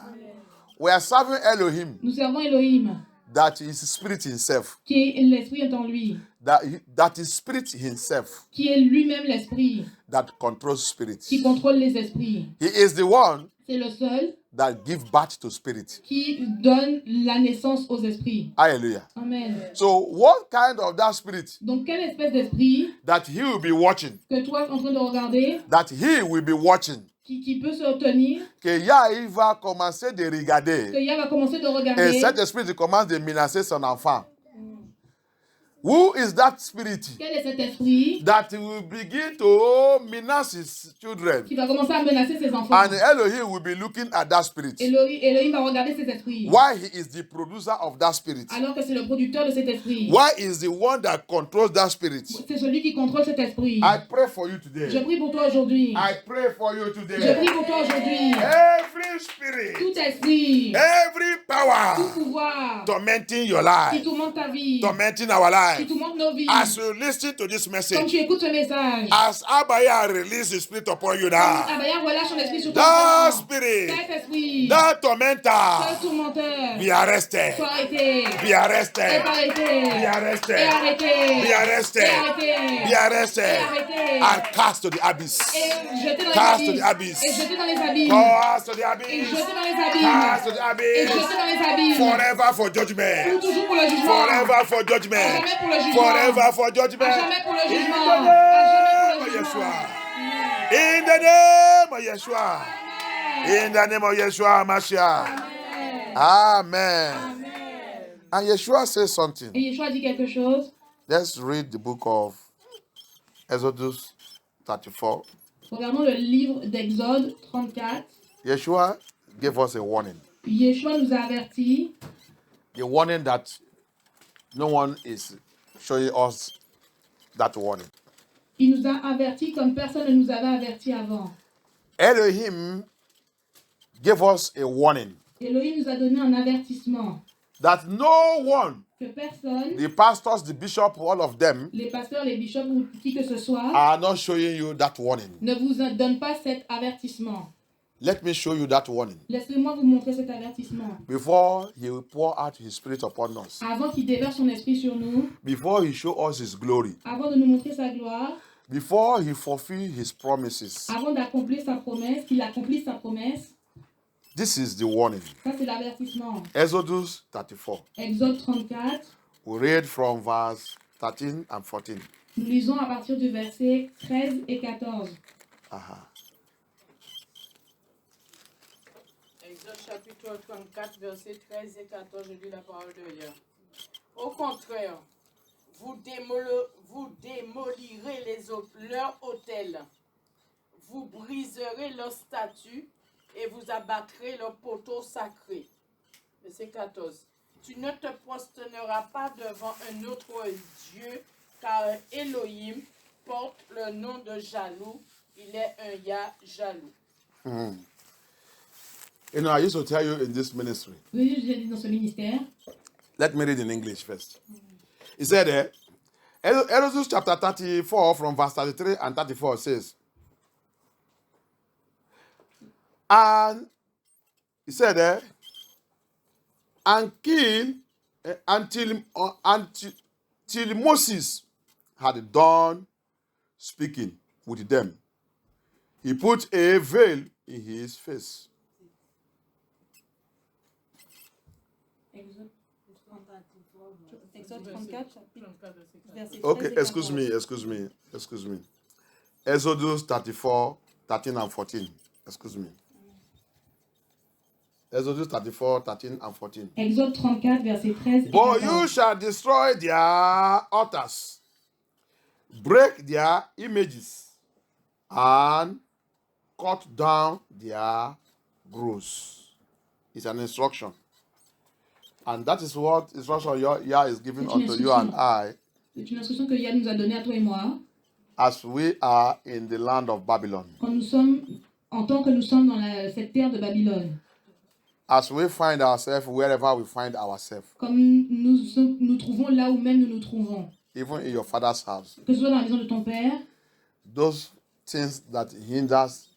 We are serving Elohim, Nous servons Elohim, that is spirit himself, qui est l'esprit en lui, that is spirit himself, qui est lui-même l'esprit, that controls spirit. qui contrôle les esprits. He is the one C'est le seul that gives birth to spirit. qui donne la naissance aux esprits. Hallelujah. Amen. So what kind of that spirit Donc, quelle espèce d'esprit that he will be watching, que toi, en train de regarder, that he will be watching, qui peut se tenir, que Yah il va commencer de regarder, que Yah va commencer de et regarder, cet esprit commence de menacer son enfant. Who is that spirit quel est cet esprit that will begin to menace his children? qui va commencer à menacer ses enfants. And Elohim will be looking at that spirit. Elohim va regarder ces esprits. Why he is the producer of that spirit? Alors que c'est le producteur de cet esprit. Why is the one that controls that spirit? C'est celui qui contrôle cet esprit. I pray for you Je today. prie pour toi aujourd'hui. I pray for you Je today. prie pour toi aujourd'hui. Every spirit, Tout esprit, every tout power pouvoir tormenting your qui life, tourmente ta vie, tormenting our qui life. tourmente nos vies. As you listen to this Comme message, tu écoutes ce message, as Abaya release his spirit upon you now, Abaya relâche son esprit sur toi. that spirit, Cet esprit, that ce tormentor, tourmenteur, be arrested, soit arrêté, be arrested, est arrêté, be est arrested, arrêté, be arrested, est arrêté, be arrested, and cast to the abyss. et jeté dans Cast les to the abîmes, abyss. et jeté dans les abîmes, Cast to the et abyss. jeté dans les abîmes, Cast to the et abyss. jeté dans les abîmes, Forever for pour judgment. toujours pour le jugement, Forever for à judgment. jamais pour le jugement, Forever for à judgment. jamais pour le In jugement, the à name jamais pour of le jugement. Yeshua. In the name of Yeshua. In the name of Yeshua Mashiach. Amen. And Yeshua says something. Et Yeshua dit quelque chose. Let's read the book of Exodus 34. Regardons le livre d'Exode 34. Yeshua gave us a warning. Yeshua nous a avertis, The warning that no one is showing us that warning. il nous a avertis comme personne ne nous avait avertis avant. Elohim gave us a warning Elohim nous a donné un avertissement that no one, que personne, the pastors, the bishop, all of them, les pasteurs, les bishops ou qui que ce soit, are not showing you that warning. ne vous donne pas cet avertissement. Let me show you that warning. Laissez-moi vous montrer cet avertissement. Before he will pour out his spirit upon us, Avant qu'il déverse son esprit sur nous, before he show us his glory, avant de nous montrer sa gloire, before he fulfill his promises, avant d'accomplir sa promesse, qu'il accomplisse sa promesse, This is the warning. Ça, c'est l'avertissement. Exodus 34. Exode 34, We read from verse 13 and 14. nous lisons à partir du verset 13 et 14. Exode chapitre 34, versets 13 et 14, je lis la parole de Dieu. Au contraire, vous démolirez leurs autels, vous briserez leurs statues et vous abattrez leurs poteaux sacrés. Verset 14. Tu ne te prosterneras pas devant un autre Dieu, car Elohim porte le nom de jaloux. Il est un Yah jaloux. You know, I used to tell you in this ministry. Oui, je dis dans ce ministère. Let me read in English first. He said, Exodus chapter 34 from verse 33 and 34 says, and he said, and kill till Moses had done speaking with them. He put a veil in his face. Exode 34, verset 13 Okay, et 14. excuse me. Exodus 34, 13 and 14. Excuse me. Exodus 34, 13 and 14. Exode 34, verset 13 et But 14. you shall destroy their altars, break their images, and cut down their groves. It's an instruction. And that is what instruction Yah is giving C'est une unto you and I C'est une instruction que Yah nous a donnée à toi et moi as we are in the land of Babylon. quand nous sommes, en tant que nous sommes dans cette terre de Babylone. As we find ourselves wherever we find ourselves, Comme nous trouvons là où même nous nous trouvons. even in your father's house, Que ce soit dans la maison de ton père, those things that hinders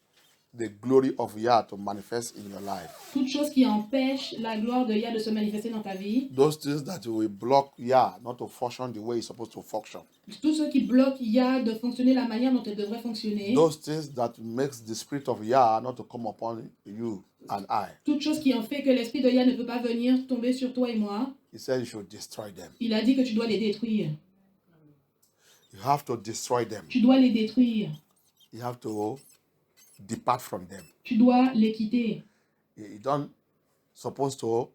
the glory of Yah to manifest in your life, toute chose qui empêche la gloire de Yah de se manifester dans ta vie, those things that will block Yah not to function the way it's supposed to function, tout ce qui bloque Yah de fonctionner la manière dont elle devrait fonctionner, those things that makes the spirit of Yah not to come upon you and I, toute chose qui en fait que l'esprit de Yah ne peut pas venir tomber sur toi et moi, he said you should destroy them. il a dit que tu dois les détruire. You have to destroy them. Tu dois les détruire. You have to depart from them. Tu dois les quitter. You don't supposed to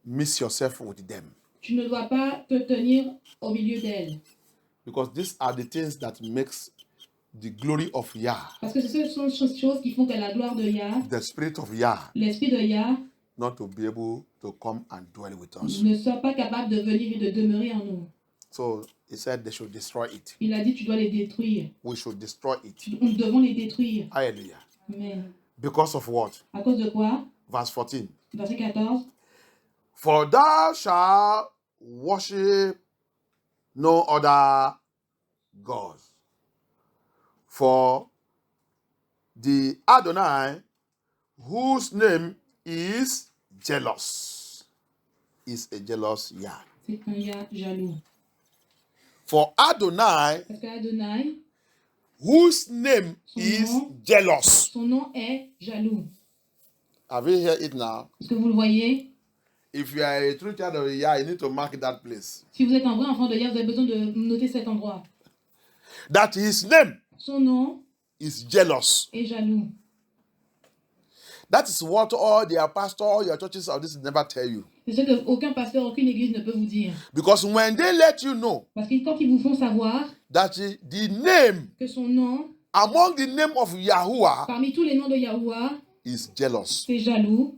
mix yourself with them, Tu ne dois pas te tenir au milieu d'elles. because these are the things that makes the glory of Yah, Parce que ce sont ces choses qui font que la gloire de Yah, the spirit of Yah, l'esprit de Yah, not to be able to come and dwell with us. ne soit pas capable de venir et de demeurer en nous. So he said they should destroy it. Il a dit tu dois les détruire. We should destroy it. Nous devons les détruire. Hallelujah. Amen. Because of what? À cause de quoi? Verse 14. Verset 14. For thou shalt worship no other gods. For the Adonai, whose name is jealous, is a jealous Yah. C'est un Yah jaloux. For Adonai, Parce que Adonai, whose name Son is nom. jealous. son nom est jaloux. Have you heard it now? Est-ce que vous le voyez? If you are a true child of Yah, you need to mark that place. Si vous êtes un vrai enfant de Yah, vous avez besoin de noter cet endroit. That his name Son nom is jealous. est jaloux. That is what all their pastors, all your churches of this never tell you. C'est ce qu'aucun pasteur, aucune église ne peut vous dire. Because when they let you know Parce que quand ils vous font savoir that the name que son nom, among the name of Yahuwah parmi tous les noms de Yahuwah, is jealous, c'est jaloux,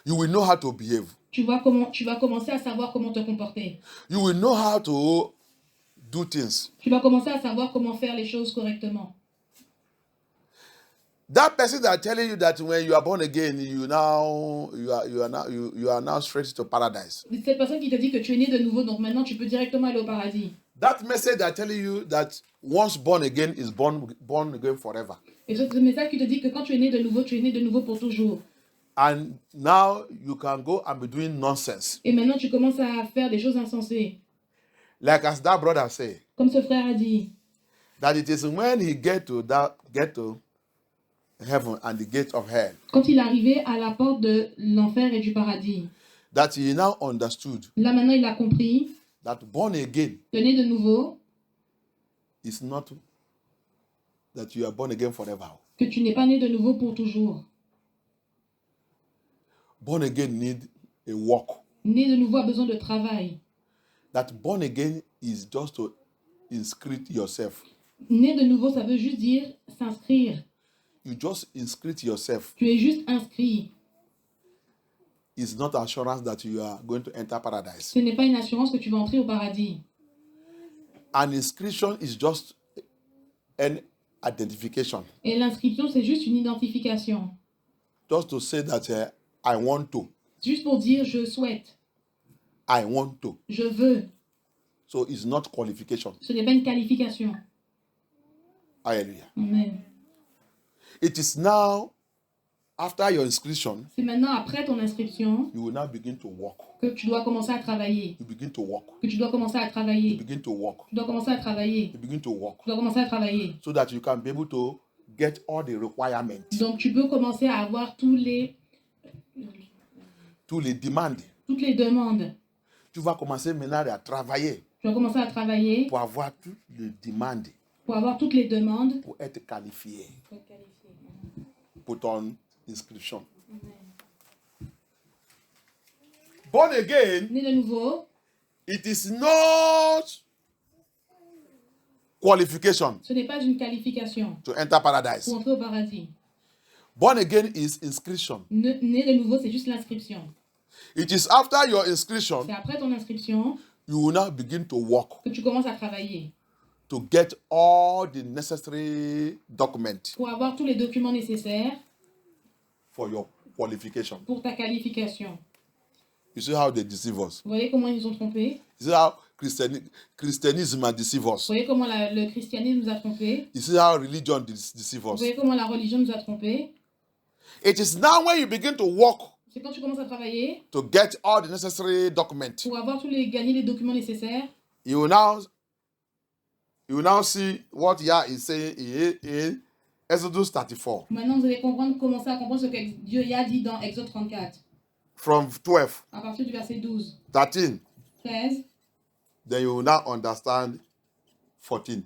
you will know how to behave. tu vas commencer à savoir comment te comporter. You will know how to do things. Tu vas commencer à savoir comment faire les choses correctement. That person that telling you that when you are born again, you are now straight to paradise. Cette personne qui te dit que tu es né de nouveau, donc maintenant tu peux directement aller au paradis. That message that telling you that once born again is born again forever. Et ce message qui te dit que quand tu es né de nouveau pour toujours. And now you can go and be doing nonsense. Et maintenant tu commences à faire des choses insensées. Like as that brother said, Comme ce frère a dit, that it is when he get to heaven and the gate of hell, Quand il arrivait à la porte de l'enfer et du paradis, that he now understood là maintenant il a compris that born again que né de nouveau, is not that you are born again forever. que tu n'es pas né de nouveau pour toujours. Born again need a work. Né de nouveau a besoin de travail. That born again is just to inscript yourself. Né de nouveau, ça veut juste dire s'inscrire. You just inscript yourself. Tu es juste inscrit. It's not assurance that you are going to enter paradise. Ce n'est pas une assurance que tu vas entrer au paradis. An inscription is just an identification. Et l'inscription, c'est juste une identification. Just to say that I want to. Juste pour dire je souhaite, I want to. je veux. So it's not qualification. Ce n'est pas une qualification. Hallelujah. Amen. It is now, after your inscription, C'est maintenant après ton inscription you will now begin to walk. que tu dois commencer à travailler. You begin to walk. Que tu dois commencer à You travailler. begin to walk. Tu dois commencer à travailler. You begin to walk. Tu dois commencer à travailler. So that you can be able to get all the requirements, Donc tu peux commencer à avoir toutes les demandes. toutes les demandes. Tu vas commencer maintenant à travailler Tu vas commencer à travailler pour avoir toutes les demandes, pour avoir toutes les demandes. pour être qualifié pour ton inscription. Born again, Né de nouveau, it is not qualification ce n'est pas une qualification to enter paradise. pour entrer au paradis. Born again is inscription. Né de nouveau, c'est juste l'inscription. It is after your inscription C'est après ton inscription you will now begin to work que tu commences à travailler to get all the necessary documents pour avoir tous les documents nécessaires for your qualification. pour ta qualification. You see how they deceive us. Vous voyez comment ils nous ont trompés? You see how Christianism deceive Vous us. voyez comment le christianisme nous a trompés? You see how religion deceive Vous us. voyez comment la religion nous a trompés? It is now when you begin to work C'est quand tu commences à travailler to get all the necessary documents, pour avoir gagner les documents nécessaires. you will now see what Yah is saying in Exodus 34 Maintenant, vous allez commencer à comprendre ce que Dieu y a dit dans Exode 34, from 12, à partir du verset 12, 13. 13. Then you will now understand 14.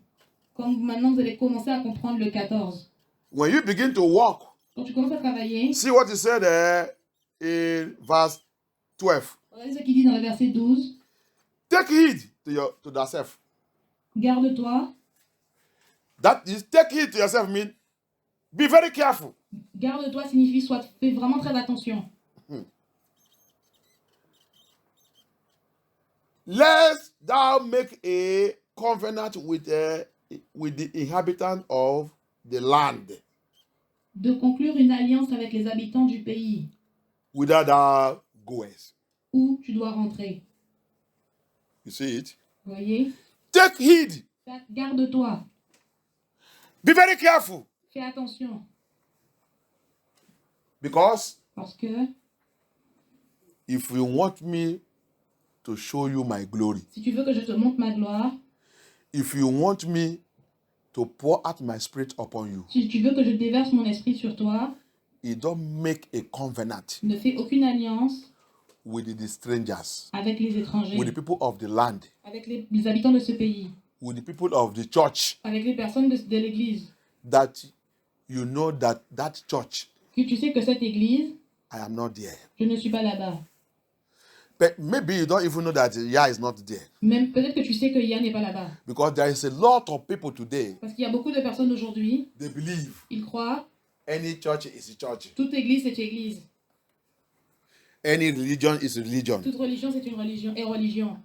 Comme maintenant, vous allez commencer à comprendre le 14. When you begin to work, Quand tu commences à travailler, see what he said there in verse 12. regardez ce qu'il dit dans le verset 12. Take heed to thyself. Garde-toi. That is, take heed to yourself mean be very careful. Garde-toi signifie fais vraiment très attention. Lest thou make a covenant with the inhabitant of the land, De conclure une alliance avec les habitants du pays whither thou goest. où tu dois rentrer. You see it? Vous voyez? Take heed. Garde-toi. Be very careful. Fais attention. Because Parce que if you want me to show you my glory, si tu veux que je te montre ma gloire, if you want me to pour out my spirit upon you, si tu veux que je déverse mon esprit sur toi, you don't make a covenant ne fais aucune alliance with the strangers, avec les étrangers, with the people of the land, avec les habitants de ce pays, with the people of the church, avec les personnes de l'église. that you know that church, Que tu sais que cette église, I am not there. je ne suis pas là-bas. But maybe you don't even know that Yah is not there. Même peut-être que tu sais que Yann n'est pas là-bas. Because there is a lot of people today, Parce qu'il y a beaucoup de personnes aujourd'hui, they believe ils croient, any church is a church. toute église c'est église. Any religion is religion. Toute religion c'est une religion et religion.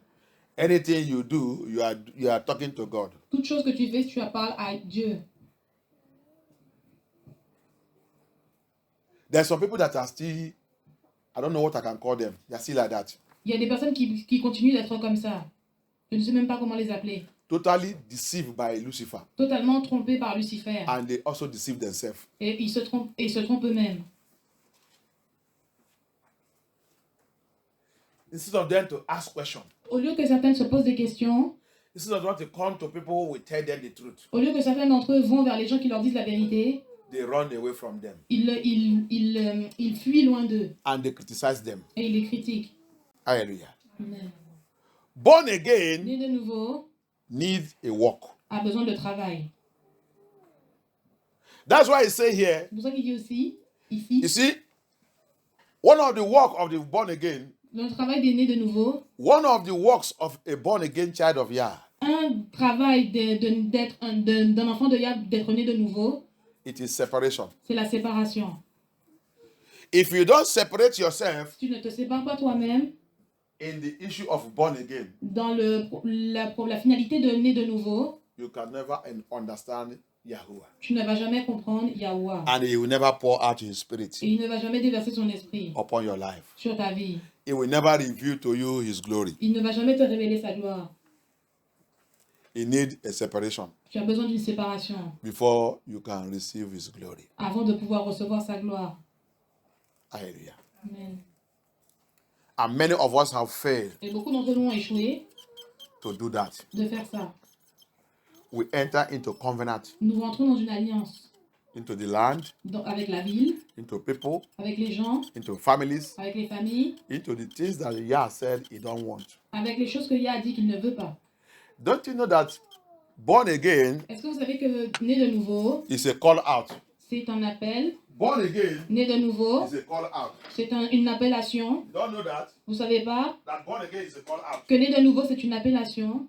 Anything you do, you are talking to God. Toute chose que tu fais, tu parles à Dieu. There are some people that are still, I don't know what I can call them. They are still like that. Il y a des personnes qui continuent d'être comme ça. Je ne sais même pas comment les appeler. Totally deceived by Lucifer. Totalement trompés par Lucifer. And they also deceive themselves. Et ils se trompent eux-mêmes. Instead of them to ask questions, Au lieu que certaines se posent des questions, instead of them to come to people who will tell them the truth, au lieu que certains d'entre eux vont vers les gens qui leur disent la vérité, they run away from them il fuit loin d'eux and they criticize them. et il les critique. Hallelujah. Amen. Born again Né de nouveau needs a walk. a besoin de travail. That's why he say here, C'est pour ça qu'il dit aussi, you ici, see, one of the work of the born again, le travail des nés de nouveau, one of the works of a born again child of Yah, un travail d'un enfant de Yah, d'être né de nouveau, it is separation. c'est la séparation. If you don't separate yourself Tu ne te sépares pas toi-même in the issue of born again, dans la finalité de né de nouveau, you can never understand Yahuwah. tu ne vas jamais comprendre Yahuwah. And he will never pour out his spirit Et il ne va jamais déverser son esprit upon your life. sur ta vie. He will never reveal to you his glory. Il ne va jamais te révéler sa gloire. You need a separation Tu as besoin d'une séparation before you can receive his glory. avant de pouvoir recevoir sa gloire. Hallelujah. Amen. And many of us have failed Et beaucoup d'entre nous ont échoué to do that. de faire ça. We enter into covenant, Nous rentrons dans une alliance into the land, avec la ville, into people, avec les gens, into families, avec les familles, into the things that Yah said he don't want. avec les choses que Yah a dit qu'il ne veut pas. Don't you know that born again Est-ce que vous savez que né de nouveau, is a call out? c'est un appel? Born again Né de nouveau, is a call out. c'est une appellation. You don't know that? Vous savez pas That born again is a call out. que né de nouveau, c'est une appellation?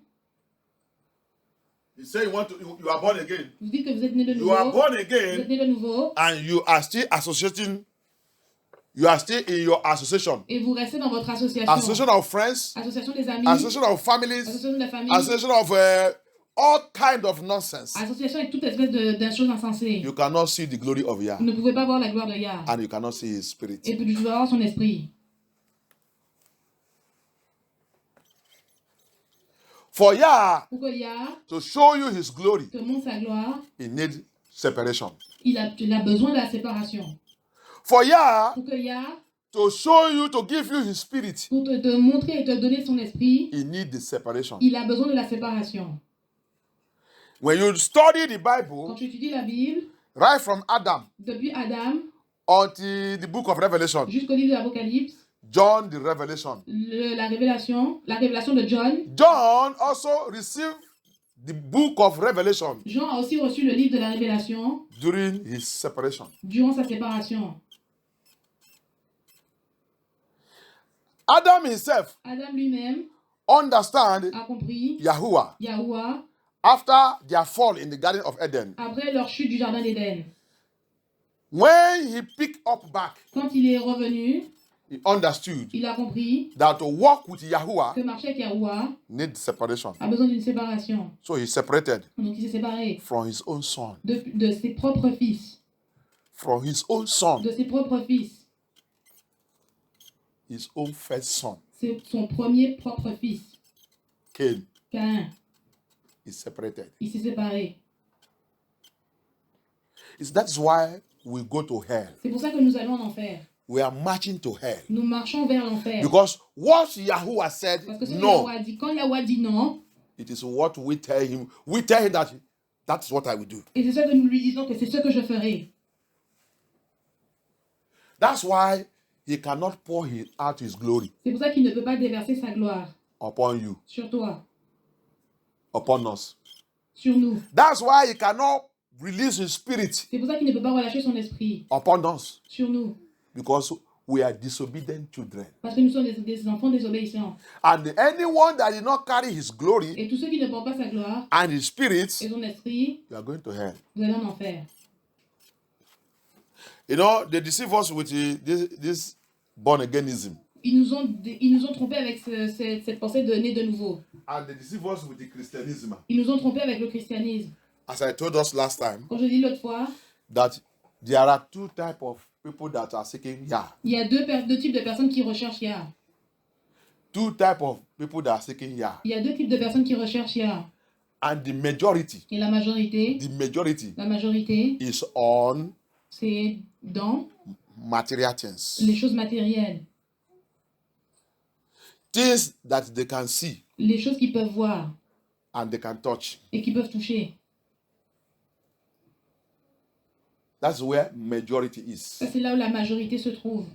You say you are born again. Vous dites que vous êtes né de You are nouveau. born Vous êtes again né de nouveau and you are still associating. You are still in your association. et vous restez dans votre association. Association of friends, Association des amis, association of families, association de la famille, association of all kind of nonsense. association avec toute espèce de choses insensées. You cannot see the glory of Yah Vous ne pouvez pas voir la gloire de Yah. and you cannot see his spirit. Et puis tu dois avoir son esprit. For Yah Pour que Yah to show you his glory, te montre sa gloire, he needs separation. il a besoin de la séparation. For Yah Pour que Yah, to show you, to give you his spirit, pour te montrer et te donner son esprit, he needs the separation. il a besoin de la séparation. When you study the Quand Bible, tu étudies la Bible, right from Adam depuis Adam until the book of Revelation, jusqu'au livre de l'Apocalypse, John the Revelation, la révélation de John, John also received the book of Revelation Jean a aussi reçu le livre de la révélation during his separation. durant sa séparation. Adam himself Adam lui-même understand a compris Yahuwah Yahuwah after their fall in the Garden of Eden. après leur chute du jardin d'Éden. When he picked up back, Quand il est revenu, he understood il a compris that to walk with Yahuwah que marcher avec Yahuwah needs separation. a besoin d'une séparation. So he separated Donc il s'est séparé from his own son. de ses propres fils. From his own son, De ses propres fils. his own first son, C'est son premier propre fils, Cain, Caïn. is separated. Il s'est séparé. That's why we go to hell. C'est pour ça que nous allons en enfer. We are marching to hell. Nous marchons vers l'enfer. Because what Yahuwah said, Parce que ce que no, Yahuwah a dit, quand Yahuwah dit non, it is what we tell him. We tell him that that's what I will do. et c'est ça que nous lui disons que c'est ce que je ferai. That's why he cannot pour out his glory C'est pour ça qu'il ne peut pas déverser sa gloire upon you, sur toi, upon us. sur nous. That's why he cannot release his spirit C'est pour ça qu'il ne peut pas relâcher son esprit upon us, sur nous. because we are disobedient children. Parce que nous sommes des enfants désobéissants. And anyone that did not carry his glory Et tous ceux qui ne portent pas sa gloire and his spirit, et son esprit, you are going to hell. vous allez en enfer. You know, they deceive us with this born againism. Ils nous ont trompés avec cette pensée de né de nouveau. And they deceive us with the Christianism. Ils nous ont trompés avec le christianisme. As I told us last time, Comme je dis l'autre fois, that there are two types of people that are seeking Yah. il y a deux types de personnes qui recherchent Yah. Two types of people that are seeking Yah. Il y a deux types de personnes qui recherchent Yah. And the majority Et la majorité is on c'est dans material things. les choses matérielles. Things that they can see Les choses qu'ils peuvent voir and they can touch. et qu'ils peuvent toucher. That's where majority is. Ça, c'est là où la majorité se trouve.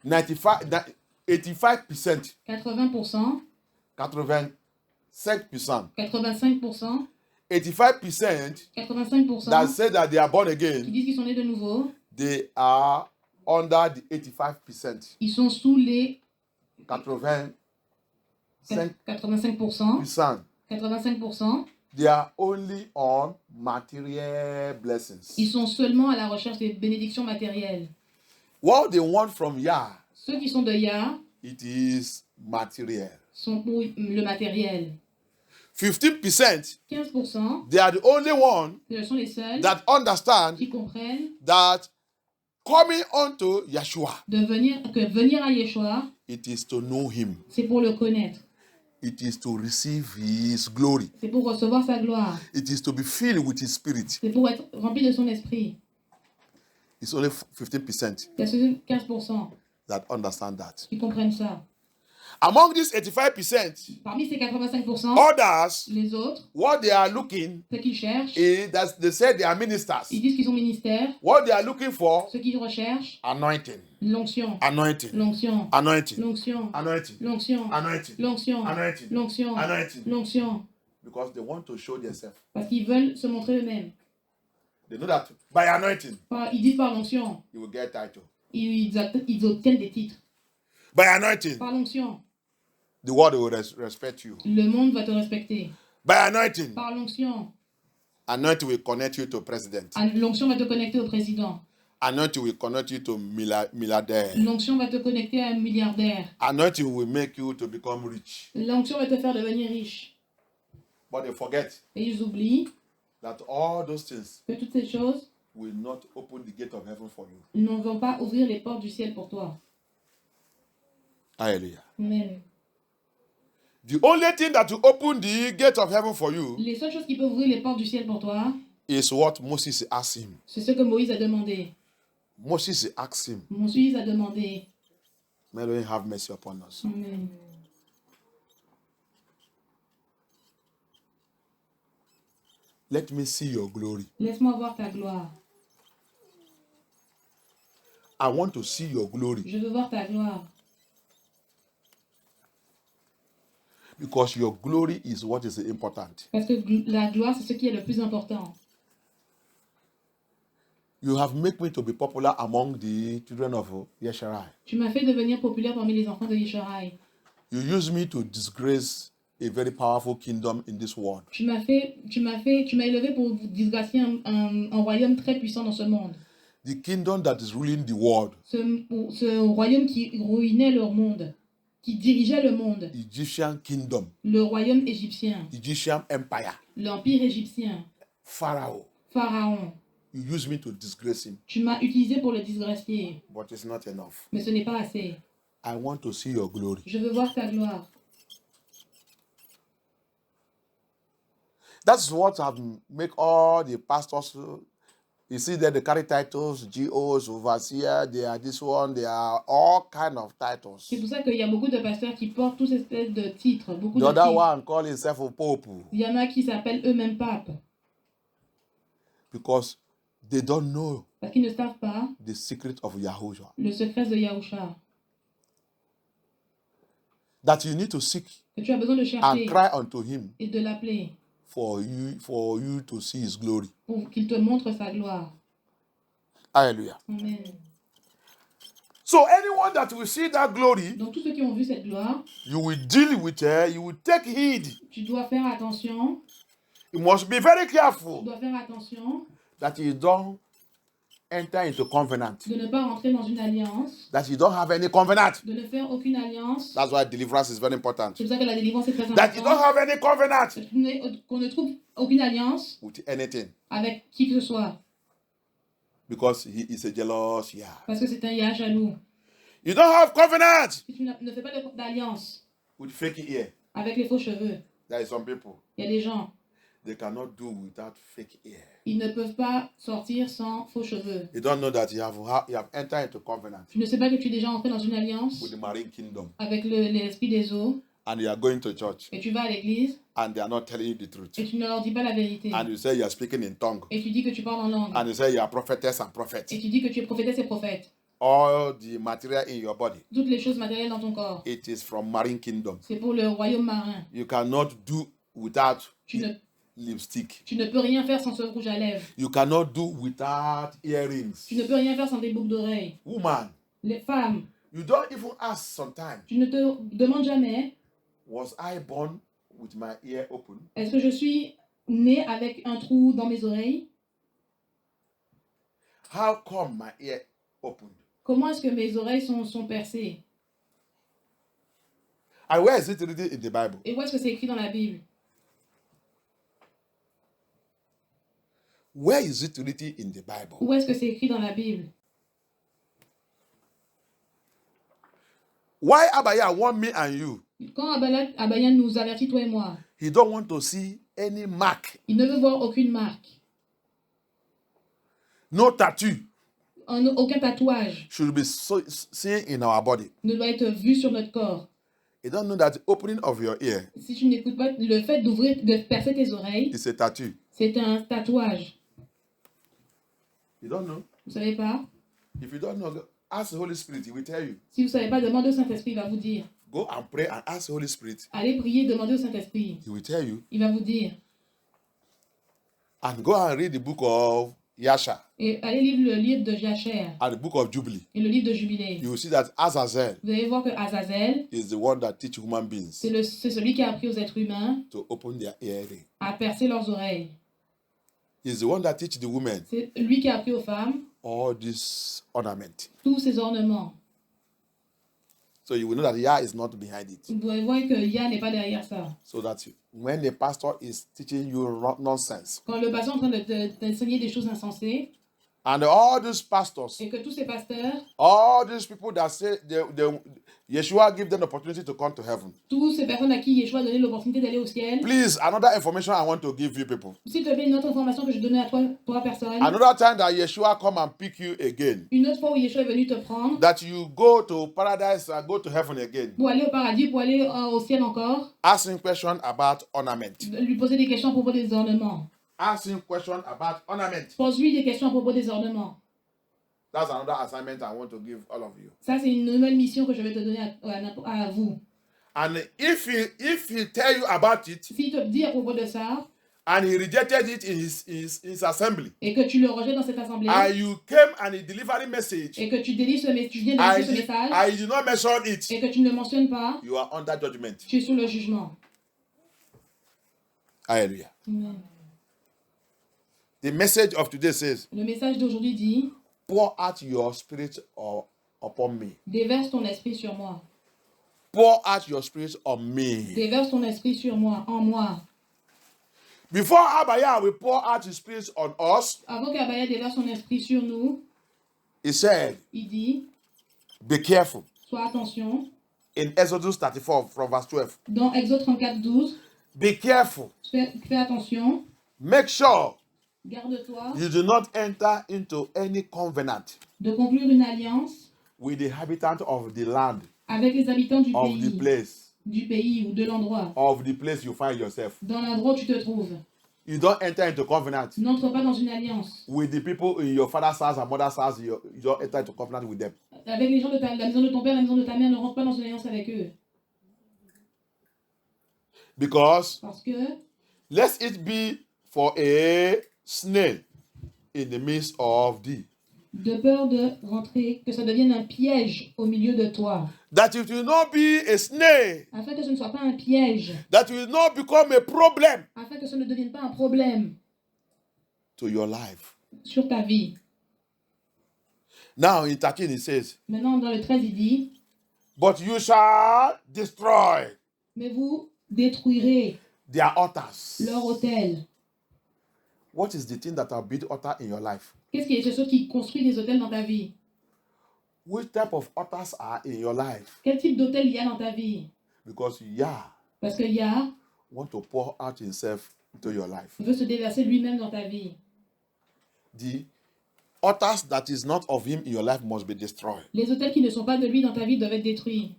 85%, 80%, 85%, 85%, 85% 85% that say that they are born qui again, disent qu'ils sont nés de nouveau, they are under the 85%. ils sont sous les 85%. 85%. 85%, They are only on material blessings. ils sont seulement à la recherche des bénédictions matérielles. What they want from Yah, Ceux qui sont de Yah it is material. sont pour le matériel. 15%, 15%, they are the only one ce sont les seuls that understand qui comprennent that coming unto Yeshua, que venir à Yeshua, it is to know him. c'est pour le connaître. It is to receive his glory. C'est pour recevoir sa gloire. It is to be filled with his spirit. C'est pour être rempli de son esprit. It's only 15% Il y a seulement 15% that understand that. qui comprennent ça. Among these 85%, Parmi ces 85%, others, les autres, what they are looking ceux qui cherchent, is that they say they are ministers. ils disent qu'ils sont ministères. What they are looking for, Ceux qui recherchent, anointing, l'onction, anointing, l'onction, anointing, l'onction, anointing, l'onction, anointing, l'onction, anointing, l'onction, anointing. l'onction. Because they want to show themselves. Parce qu'ils veulent se montrer eux-mêmes. They know that by anointing, Ils disent par l'onction, you will get title. ils obtiennent des titres. By anointing, Par l'onction, the world will respect you. le monde va te respecter. By anointing, Par l'onction, anointing will connect you to president. l'onction va te connecter au président. Anointing will connect you to milliardaire. L'onction va te connecter à un milliardaire. Anointing will make you to become rich. L'onction va te faire devenir riche. But they forget Et ils oublient that all those things que toutes ces choses will not open the gate of heaven for you. ne vont pas ouvrir les portes du ciel pour toi. Hallelujah. Amen. The only thing that will open the gate of heaven for you Les seules choses qui peuvent ouvrir les portes du ciel pour toi, is what Moses asked him. c'est ce que Moïse a demandé. Moses asked him, Moïse a demandé. may the Lord have mercy upon us. Amen. Let me see your glory. Laisse-moi voir ta gloire. I want to see your glory Je veux voir ta gloire. because your glory is what is important. Parce que la gloire, c'est ce qui est le plus important. You have made me to be popular among the children of Yesharai. Tu m'as fait devenir populaire parmi les enfants de Yisharai. You use me to disgrace a very powerful kingdom in this world. Tu m'as élevé pour disgracier un royaume très puissant dans ce monde. The kingdom that is ruling the world, Ce royaume qui ruinait leur monde, qui dirigeait le monde. Egyptian kingdom, Le royaume égyptien, Egyptian empire, l'empire égyptien, Pharaoh. Pharaon. You use me to disgrace him, Tu m'as utilisé pour le disgracier, but it's not enough. mais ce n'est pas assez. I want to see your glory. Je veux voir ta gloire. That's what have make all the pastors. You see that they carry titles, GOs, overseer. They are this one. They are all kind of titles. C'est pour ça qu'il y a beaucoup de pasteurs qui portent tous ces espèces de titres, beaucoup The de other titres. one call himself a pope Il y en a qui s'appellent eux-mêmes papes, because they don't know parce qu'ils ne savent pas the secret of Yahushua. le secret de Yahusha. That you need to seek Que tu as besoin de chercher and cry unto him et de l'appeler for you to see his glory. pour qu'il te montre sa gloire. Hallelujah. Amen. So anyone that will see that glory, Donc tous ceux qui ont vu cette gloire, you will deal with her. You will take heed. tu dois faire attention. You must be very Tu careful dois faire attention that you don't enter into covenant. de ne pas rentrer dans une alliance, That you don't have any covenant. de ne faire aucune alliance. That's why deliverance is very important. C'est pour ça que la délivrance est très That you don't importante. have any covenant Qu'on ne trouve aucune alliance with anything. avec qui que ce soit. Because he is a jealous Yah. Parce que c'est un Yah jaloux. You don't have covenant Si tu ne fais pas d'alliance with fake ear. avec les faux cheveux, There is some people, il y a des gens, they cannot do without fake ear. ils ne peuvent pas sortir sans faux cheveux. You don't know that you have entered into covenant Tu ne sais pas que tu es déjà entré dans une alliance with the marine kingdom. avec l'esprit des eaux. and you are going to church et tu vas à l'église and they are not telling you the truth, et tu ne leur dis pas la vérité, and you say you are speaking in tongue, et tu dis que tu parles en langue, and you say you are prophetess and et prophet, tu dis que tu es prophétesse et prophète, all the material in your body, toutes les choses matérielles dans ton corps, it is from marine kingdom. c'est pour le royaume marin. You cannot do without Tu ne, lipstick. tu ne peux rien faire sans ce rouge à lèvres. You cannot do without earrings. Tu ne peux rien faire sans des boucles d'oreilles. Woman, Les femmes, you don't even ask sometimes, tu ne te demandes jamais, was I born with my ear open? est-ce que je suis née avec un trou dans mes oreilles? How come my ear opened? Comment est-ce que mes oreilles sont percées? And where is it written in the Bible? Et où est-ce que c'est écrit dans la Bible? Where is it written in the Bible? Où est-ce que c'est écrit dans la Bible? Why Abaya want me and you? Quand Abayan nous avertit, toi et moi, He don't want to see any mark, il ne veut voir aucune marque, no tattoo aucun tatouage should be seen in our body. ne doit être vu sur notre corps. You don't know that the opening of your ear Si tu n'écoutes pas, le fait de percer tes oreilles, is a tattoo. c'est un tatouage. You don't know? Vous savez pas? If you don't know, ask the Holy Spirit. He will tell you. Si vous savez pas, demandez au Saint-Esprit, il va vous dire. Go and pray and ask the Holy Spirit. Allez prier, demandez au Saint-Esprit, He will tell you. il va vous dire. And go and read the book of Yasha Et allez lire le livre de Jacher and the book of Jubilee. et le livre de Jubilé. You will see that Azazel Vous allez voir que Azazel, is the one that teach human beings c'est celui qui a appris aux êtres humains to open their earring. à percer leurs oreilles. He's the one that teach the women C'est lui qui a appris aux femmes all this ornament. tous ces ornements. So you will know that Yah is not behind it. Vous pouvez voir que Yah n'est pas derrière ça. So that when the pastor is teaching you nonsense, Quand le pasteur est en train de t'enseigner des choses insensées, and all these pastors, et que tous ces pasteurs, all these people that say Yeshua give them the opportunity to come to heaven. toutes ces personnes à qui Yeshua a donné l'opportunité d'aller au ciel, Please, another information I want to give you people. s'il te plaît, une autre information que je donnais à toi personne, Another time that Yeshua come and pick you again, une autre fois où Yeshua est venu te prendre, that you go to paradise and go to heaven again, pour aller au paradis, pour aller au ciel encore, ask him question about ornament. lui poser des questions à propos des ornements. Ask him question about ornament. Pose-lui des questions à propos des ornements. That's another assignment I want to give all of you. Ça, c'est une nouvelle mission que je vais te donner à vous. And if he tell you about it S'il te dit à propos de ça, and he rejected it in his assembly, et que tu le rejettes dans cette assemblée, and you came and he delivered a message, et que tu délivres tu viens de laisser ce message, I did not mention it, et que tu ne le mentionnes pas, you are under judgment. tu es sous le jugement. Hallelujah. Amen. The message of today says, Le message d'aujourd'hui dit, pour out your spirit upon me. déverse ton esprit sur moi. Pour out your spirit on me. Déverse ton esprit sur moi, en moi. Before Abaya will pour out his spirit on us, Avant qu'Abaya déverse son esprit sur nous, he said, il dit, be careful. sois attention. In Exodus 34 from verse 12. Dans Exode 34, 12, Be careful. fais attention. Make sure Garde-toi you do not enter into any covenant de conclure une alliance with the inhabitants of the land, avec les habitants of the place, ou de l'endroit, of the place you find yourself. dans l'endroit où tu te trouves. You don't enter into covenant N'entre pas dans une alliance with the people in your father's house and mother's house. You don't enter into covenant with them. avec les gens de la maison de ton père, la maison de ta mère. Ne rentre pas dans une alliance avec eux. Because Parce que, lest it be for a snare in the midst of thee, de peur de rentrer, que ça devienne un piège au milieu de toi. that it will not be a snare, Afin que ce ne soit pas un piège. that will not become a problem Afin que ce ne devienne pas un problème to your life. sur ta vie. Now in 13 it says, Maintenant, dans le 13, il dit, but you shall destroy mais vous détruirez their altars. leur autel. What is the thing that will build altar in your life? Qu'est-ce qui est ce qui construit des hôtels dans ta vie? Which type of altars are in your life? Quel type d'hôtel il y a dans ta vie? Because Yah Parce que Yah want to pour out himself into your life. veut se déverser lui-même dans ta vie. The altars that is not of him in your life must be destroyed. Les hôtels qui ne sont pas de lui dans ta vie doivent être détruits.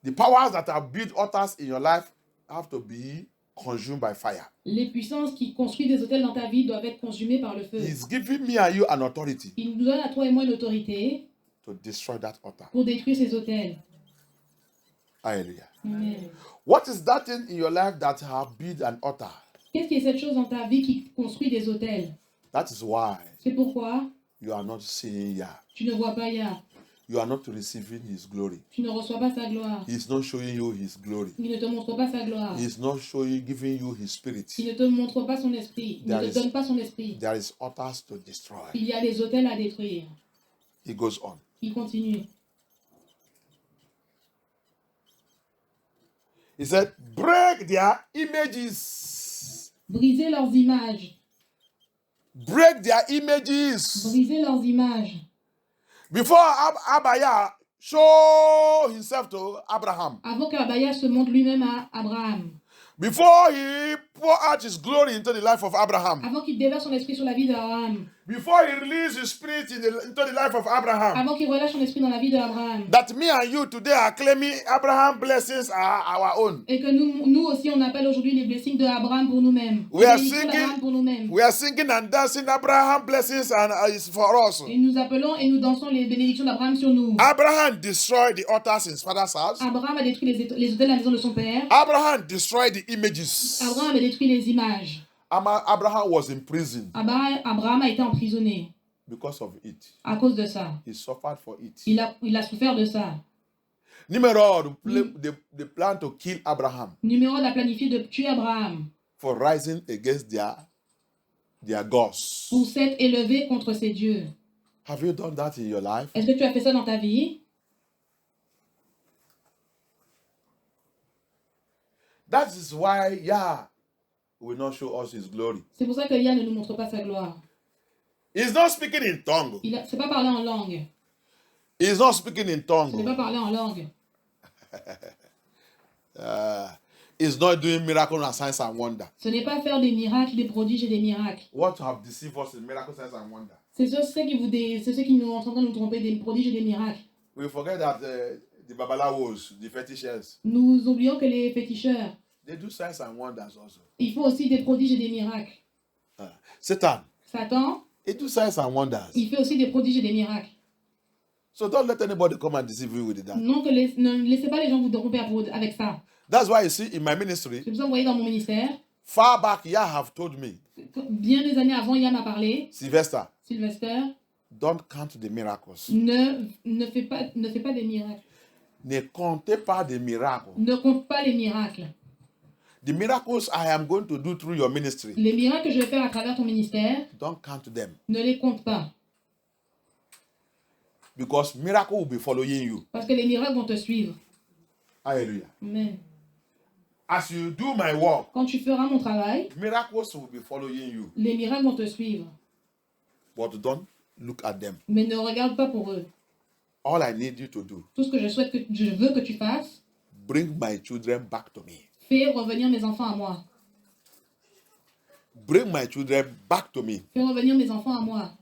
The powers that have built altars in your life have to be consumed by fire. Les puissances qui construisent des hôtels dans ta vie doivent être consumées par le feu. He's giving me and you an authority Il nous donne à toi et moi une autorité to destroy that altar. pour détruire ces hôtels. Hallelujah. Amen. What is that thing in your life that have built an altar? Qu'est-ce qui est cette chose dans ta vie qui construit des hôtels? That is why C'est pourquoi you are not seeing Yah. tu ne vois pas Yah. You are not receiving His glory. Tu ne reçois pas sa gloire. He is not showing you His glory. Il ne te montre pas sa gloire. He is not showing, giving you His spirit. Il ne te montre pas son esprit. Il ne te donne pas son esprit. There is altars to destroy. Il y a des hôtels à détruire. He goes on. Il continue. He said, break their images. Briser leurs images. Break their images. Briser leurs images. Before Abaya show himself to Abraham. Avant qu'Abaya se montre lui-même à Abraham. Before he pour out his glory into the life of Abraham. Avant qu'il déverse son esprit sur la vie d'Abraham. Before he release his spirit into the life of Abraham. Avant qu'il relâche son esprit dans la vie d'Abraham. That me and you today are claiming Abraham blessings are our own. Et que nous aussi on appelle aujourd'hui les blessings d'Abraham pour nous-mêmes. We are singing and dancing Abraham blessings and is for us. Et nous appelons et nous dansons les bénédictions d'Abraham sur nous. Abraham destroyed the altars in his father's house. Abraham a détruit les hôtels à la maison de son père. Abraham destroyed the images. Abraham a détruit les images. Abraham was in prison. Abraham a été emprisonné. Because of it. À cause de ça. He suffered for it. Il a souffert de ça. Nimrod, they plan to kill Abraham. Nimrod a planifié de tuer Abraham. For rising against their gods. Pour s'être élevé contre ses dieux. Have you done that in your life? Est-ce que tu as fait ça dans ta vie? That is why Yah will not show us His glory. C'est pour ça que Yah ne nous montre pas sa gloire. He's not speaking in tongue. Il ne sait pas parler en langue. He's not speaking in tongue. Il ne sait pas parler en langue. He's not doing miracle and signs and wonder. Ce n'est pas faire des miracles, des prodiges et des miracles. What have deceived us is miracle, signs and wonder. C'est ceux qui nous sont en train de nous tromper, des prodiges et des miracles. We forget that the babalawos, the fetishes, Nous oublions que les féticheurs, they do signs and wonders also. ils font aussi des prodiges et des miracles. Satan, Satan, he do signs and wonders. il fait aussi des prodiges et des miracles. So don't let anybody come and deceive you with that. Non, ne laissez pas les gens vous tromper avec ça. That's why you see in my ministry, C'est pour ça que vous voyez dans mon ministère, far back, Yah have told me, bien des années avant, Yah m'a parlé, Sylvester, Sylvester, don't count the miracles. ne fais pas des miracles. Ne comptez pas des miracles. Ne compte pas les miracles. The miracles I am going to do through your ministry, Les miracles que je vais faire à travers ton ministère, don't count them. ne les compte pas. Because miracle will be following you. Parce que les miracles vont te suivre. Hallelujah. Amen. As you do my work, Quand tu feras mon travail, miracles will be following you. les miracles vont te suivre. But don't look at them. Mais ne regarde pas pour eux. All I need you to do, Tout ce que je veux que tu fasses, bring my children back to me. fais revenir mes enfants à moi. Bring my children back to me. Fais revenir mes enfants à moi.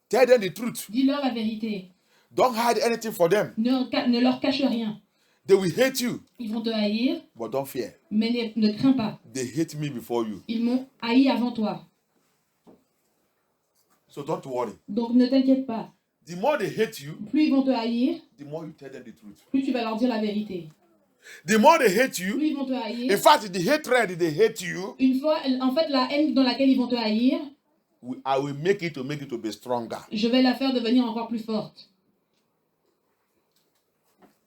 Tell them the truth. Dis-leur la vérité. Don't hide anything for them. Ne leur cache rien. They will hate you, Ils vont te haïr, but don't fear. mais ne crains pas. They hate me before you. Ils m'ont haï avant toi. So don't worry. Donc ne t'inquiète pas. The more they hate you, Plus ils vont te haïr, the more you tell them the truth. plus tu vas leur dire la vérité. The more they hate you, Plus ils vont te haïr. in fact, the hatred they hate you, Une fois, en fait, la haine dans laquelle ils vont te haïr, I will make it to be stronger. je vais la faire devenir encore plus forte.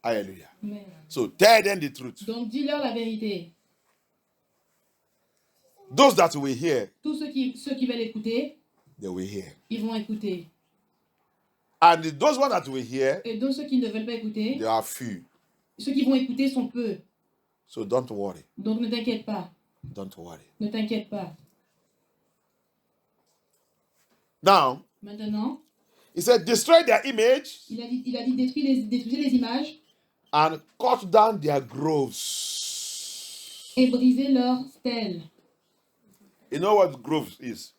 Hallelujah. Amen. So tell them the truth. Donc dis-leur la vérité. Those that will hear, Tous ceux qui veulent écouter, they will hear. ils vont écouter. And those ones that will hear, Et donc ceux qui ne veulent pas écouter, they are few. ceux qui vont écouter sont peu. So don't worry. Donc ne t'inquiète pas. Don't worry. Ne t'inquiète pas. Now, Maintenant, he said, destroy their image il a dit détruisez les images and cut down their groves. et brisez leurs stèles. You know what groves is?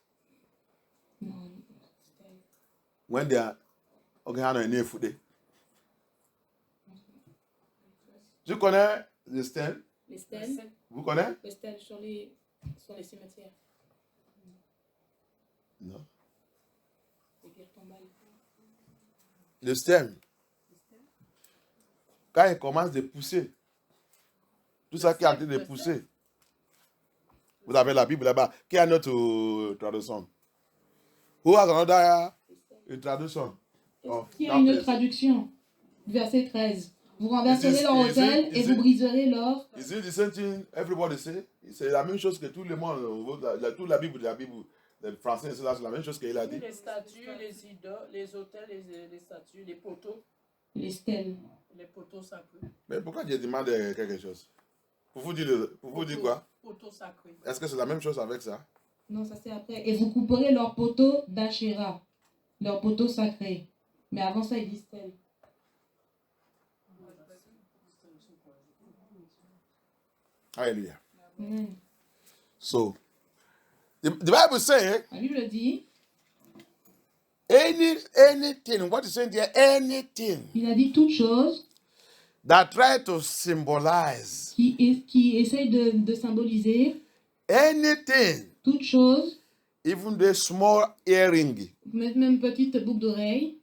When they are okay, I know food. Tu connais les stèles? Les stèles. Vous connaissez? Les stèles sur les cimetières. Non. Les pierres tombales. Le stem. Quand il commence de pousser, tout ça qui est en train de pousser. Vous avez la Bible là-bas. Qui a notre traduction? Who has another traduction? Qui a une autre traduction? Verset 13. Vous renverserez leur autel et vous briserez leur. Is it the same thing everybody say? C'est la même chose que tout le monde. Toute la Bible, le français, c'est la même chose qu'il a dit. Les statues, les idoles, les autels, les statues, les poteaux. Les stèles. Les poteaux sacrés. Mais pourquoi je demande quelque chose? Pour vous dire quoi? Poteaux sacrés. Est-ce que c'est la même chose avec ça? Non, ça c'est après. Et vous couperez leurs poteaux d'Achéra, leurs poteaux sacrés. Mais avant ça, il dit stèles. Hallelujah. Amen. So, the Bible says, La Bible dit, anything, what is saying there, anything il a dit toute chose that try to symbolize, qui essaye de symboliser, anything, toute chose, even the small earring, même petite boucle d'oreille,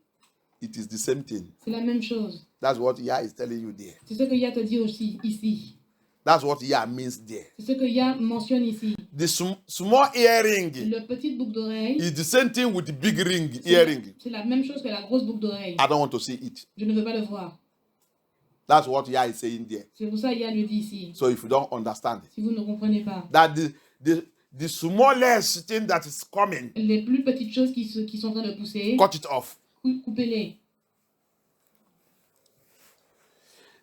it is the same thing. c'est la même chose. That's what Yah is telling you there. C'est ce que Yah te dit aussi ici. That's what Yah means there. C'est ce que Yah mentionne ici. The small earring Le petite boucle d'oreille, is the same thing with the big earring. c'est la même chose que la grosse boucle d'oreille. I don't want to see it. Je ne veux pas le voir. That's what Yah is saying there. C'est pour ça que Yah le dit ici. So if you don't understand Si vous ne comprenez pas. that the smallest thing that is coming, Les plus petites choses qui sont en train de pousser, cut it off. coupez-les.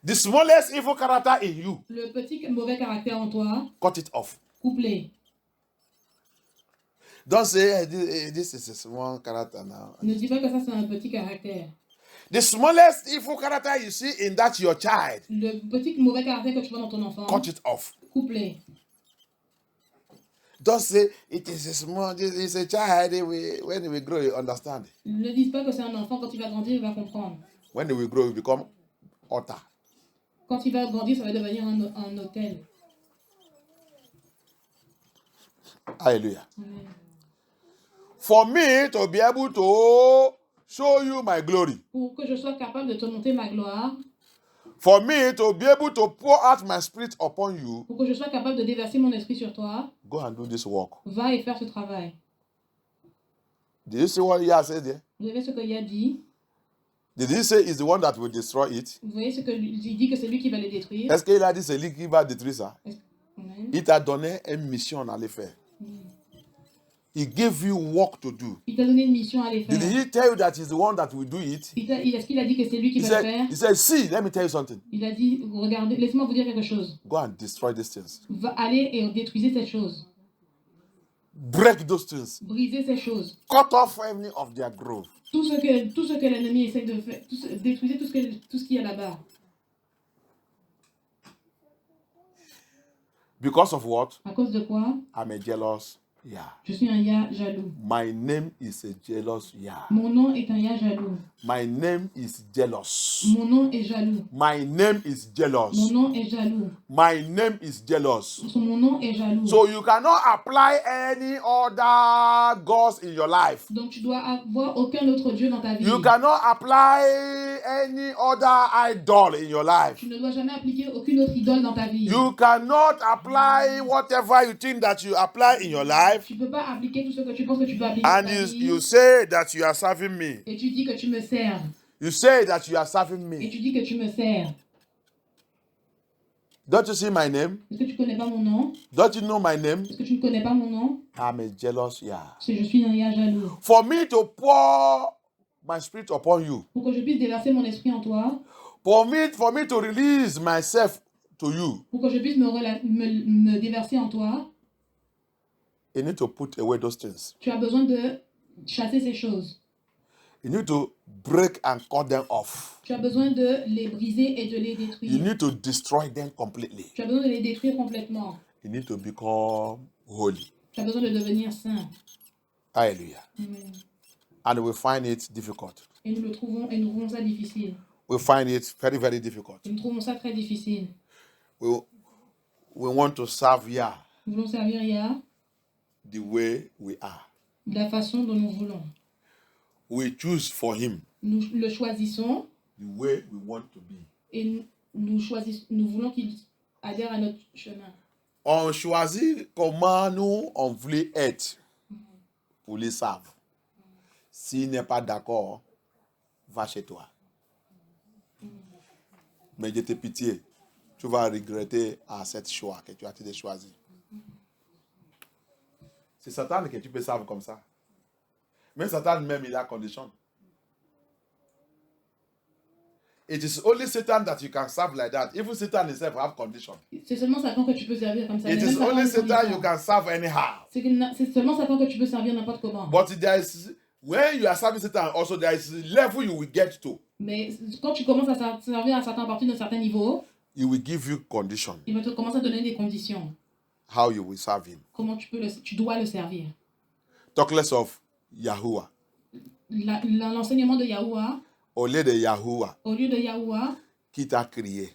The smallest evil character in you, Le petit mauvais caractère en toi, cut it off. coupe-les. Don't say this is a small character now. Ne dis pas que ça c'est un petit caractère. The smallest evil character you see in that your child, Le petit mauvais caractère que tu vois dans ton enfant, cut it off. coupe-les. Don't say it is a small, this is a child. When we grow, you understand. Ne dis pas que c'est un enfant, quand il va grandir, il va comprendre. When we grow, we become utter. Quand il va grandir, ça va devenir un hôtel. Hallelujah. Amen. For me to be able to show you my glory, Pour que je sois capable de te montrer ma gloire, for me to be able to pour out my spirit upon you, pour que je sois capable de déverser mon esprit sur toi, go and do this work. va et faire ce travail. Did you see what Yah said there? Vous avez ce que Yah dit. Did he say he's the one that will destroy it? Vous voyez ce que il dit que c'est lui qui va les détruire. Est-ce qu'il a dit c'est lui qui va détruire ça? Amen. Il t'a donné une mission à aller faire. He gave you work to do. Il t'a donné une mission à aller faire. Did he tell you that he's the one that will do it? Est-ce qu'il a dit que c'est lui qui He va le faire? said, see, let me tell you something. Il a dit, regardez, laissez-moi vous dire quelque chose. Go and destroy these things. Va aller et détruisez ces choses. Break those things. Brisez ces choses. Cut off any of their growth. Tout ce que l'ennemi essaie de faire, détruisez tout ce qu'il y a là-bas. Because of what? À cause de quoi? I'm a jealous Yah. Je suis un Yah jaloux. My name is a jealous Yah. Mon nom est un Yah jaloux. My name is jealous. Mon nom est jaloux. My name is jealous. Mon nom est jaloux. My name is jealous. Mon nom est jaloux. So you cannot apply any other gods in your life. Donc tu dois avoir aucun autre Dieu dans ta vie. You cannot apply any other idol in your life. Tu ne dois jamais appliquer aucune autre idole dans ta vie. You cannot apply whatever you think that you apply in your life. Tu ne peux pas appliquer tout ce que tu penses que tu peux appliquer And dans ta vie. you say that you are serving me. Et tu dis que tu me sers. You say that you are serving Et me. tu dis que tu me sers. Don't you see my name? Est-ce que tu ne connais pas mon nom? Don't you know my name? Est-ce que tu ne connais pas mon nom? I'm a jealous Yah. Parce que je suis un Yah jaloux. For me to pour my spirit upon you, Pour que je puisse déverser mon esprit en toi, for me to release myself to you, pour que je puisse me déverser en toi, you need to put away those things. tu as besoin de chasser ces choses. You need to break and cut them off. Tu as besoin de les briser et de les You détruire. need to destroy them completely. Tu as besoin de les détruire complètement. You need to become holy. Tu as besoin de devenir saint. Hallelujah. Amen. And we find it difficult. Et nous trouvons ça difficile. we find it very, very difficult. Nous trouvons ça très difficile. We want to serve Yah Nous voulons servir Yah the way we are. de la façon dont nous voulons. We choose for Him Nous le choisissons the way we want to be. et nous voulons qu'il adhère à notre chemin. On choisit comment nous on voulait être pour les servir. S'il n'est pas d'accord, va chez toi. Mais je te pitié, tu vas regretter à cette choix que tu as été choisi. C'est Satan que tu peux servir comme ça. Mais Satan même, il a condition. It is only Satan that you can serve like that. Even Satan himself have condition. C'est seulement Satan que tu peux servir comme ça. It Mais is même Satan a only une Satan condition. you can serve anyhow. C'est seulement Satan que tu peux servir n'importe comment. But there is, when you are serving Satan, also there is a level you will get to. Mais quand tu commences à servir à Satan à partir d'un certain niveau, He will give you condition il va te commencer à donner des conditions. how you will serve him. Comment tu dois le servir. Talk less of Yahuwah. L'enseignement de Yahuwah, Au lieu de Yahuwah, au lieu de Yahuwah, qui t'a créé.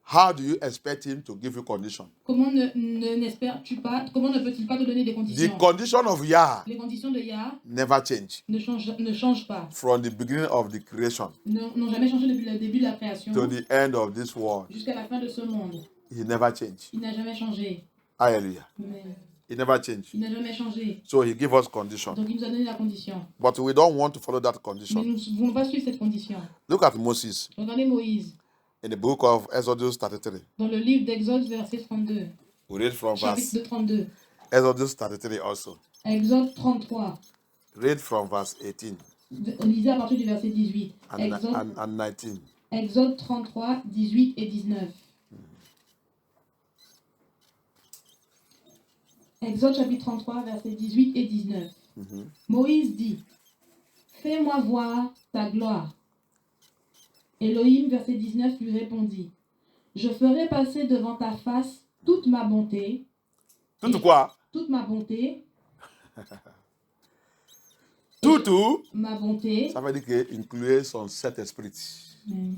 How do you expect him to give you condition? comment n'espères-tu pas, comment ne peut-il pas te donner des The conditions? condition of Yah Les conditions de Yah never change ne changent pas. from the beginning of the creation N'ont jamais changé depuis le début de la création to the end of this world. jusqu'à la fin de ce monde. He never change. Il n'a jamais changé. Hallelujah. Mais He never change. il n'a jamais changé. So he give us condition. Donc il nous a donné la condition. But we don't want to follow that Mais condition. nous ne voulons pas suivre cette condition. Look at Moses Regardez Moïse in the book of Exodus 33. dans le livre d'Exode, verset 32. We read from verse Chapitre 32. Exodus 33 also. Exode 33. Read from verse 18 Lisez à partir du verset 18. and, Exode, and 19. Exode 33, 18 et 19. Exode chapitre 33, versets 18 et 19. Moïse dit, fais-moi voir ta gloire. Elohim, verset 19, lui répondit, je ferai passer devant ta face toute ma bonté. Tout quoi? Toute ma bonté. Tout. Ma bonté. Ça veut dire que incluer son Saint-Esprit. Mm.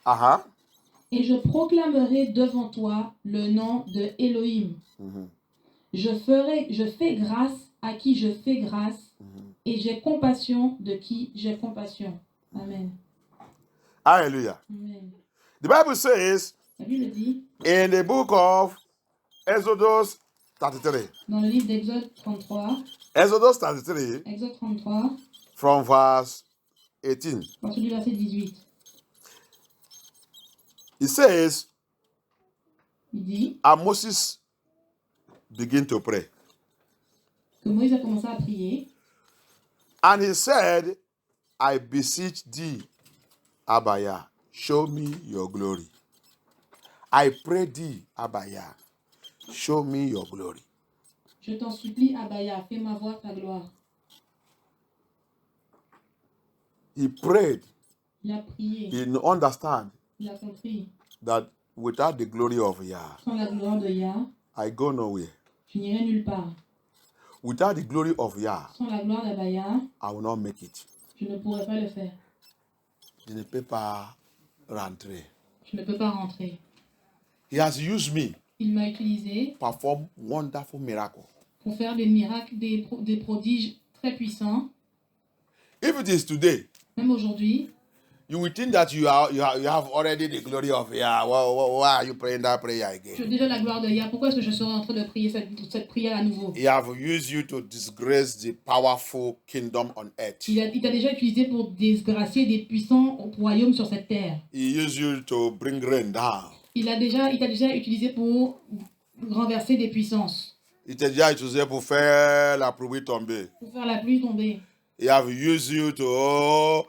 Aha. Et je proclamerai devant toi le nom de Elohim. Je fais grâce à qui je fais grâce et j'ai compassion de qui j'ai compassion. Amen. Hallelujah. Amen. The Bible says La Bible dit in the book of Exodus 33. dans le livre d'Exode 33, Exodus 33 Exode 33, from verse 18. à partir du verset 18, It says, il dit and Moses began to pray. que Moïse a commencé à prier. And he said, I beseech thee, Abaya, show me your glory. I pray thee, Abaya, show me your glory. Je t'en supplie, Abaya, fais-moi voir ta gloire. He prayed. Il a prié, He understand il a compris. that without the glory of Yah, Sans la gloire de Yah, I go nowhere. je n'irai nulle part. Without the glory of Yah, Sans la gloire d'Abaya, I will not make it. je ne pourrai pas le faire. Je ne peux pas rentrer. Je ne peux pas rentrer. He has used me Il m'a utilisé to perform wonderful miracles. pour faire des miracles, des prodiges très puissants. If it is today, Même aujourd'hui, you will think that you have already the glory of Yah. Why are you praying that prayer tu as again? déjà la gloire de Yah. Pourquoi est-ce que je serais en train de prier cette prière à nouveau? He have used you to disgrace the powerful kingdom on earth. Il t'a déjà utilisé pour disgracier des puissants royaumes sur cette terre. He used you to bring rain down. Il t'a déjà utilisé pour renverser des puissances, Il t'a déjà utilisé pour faire la pluie tomber. pour faire la pluie tomber. He have used you to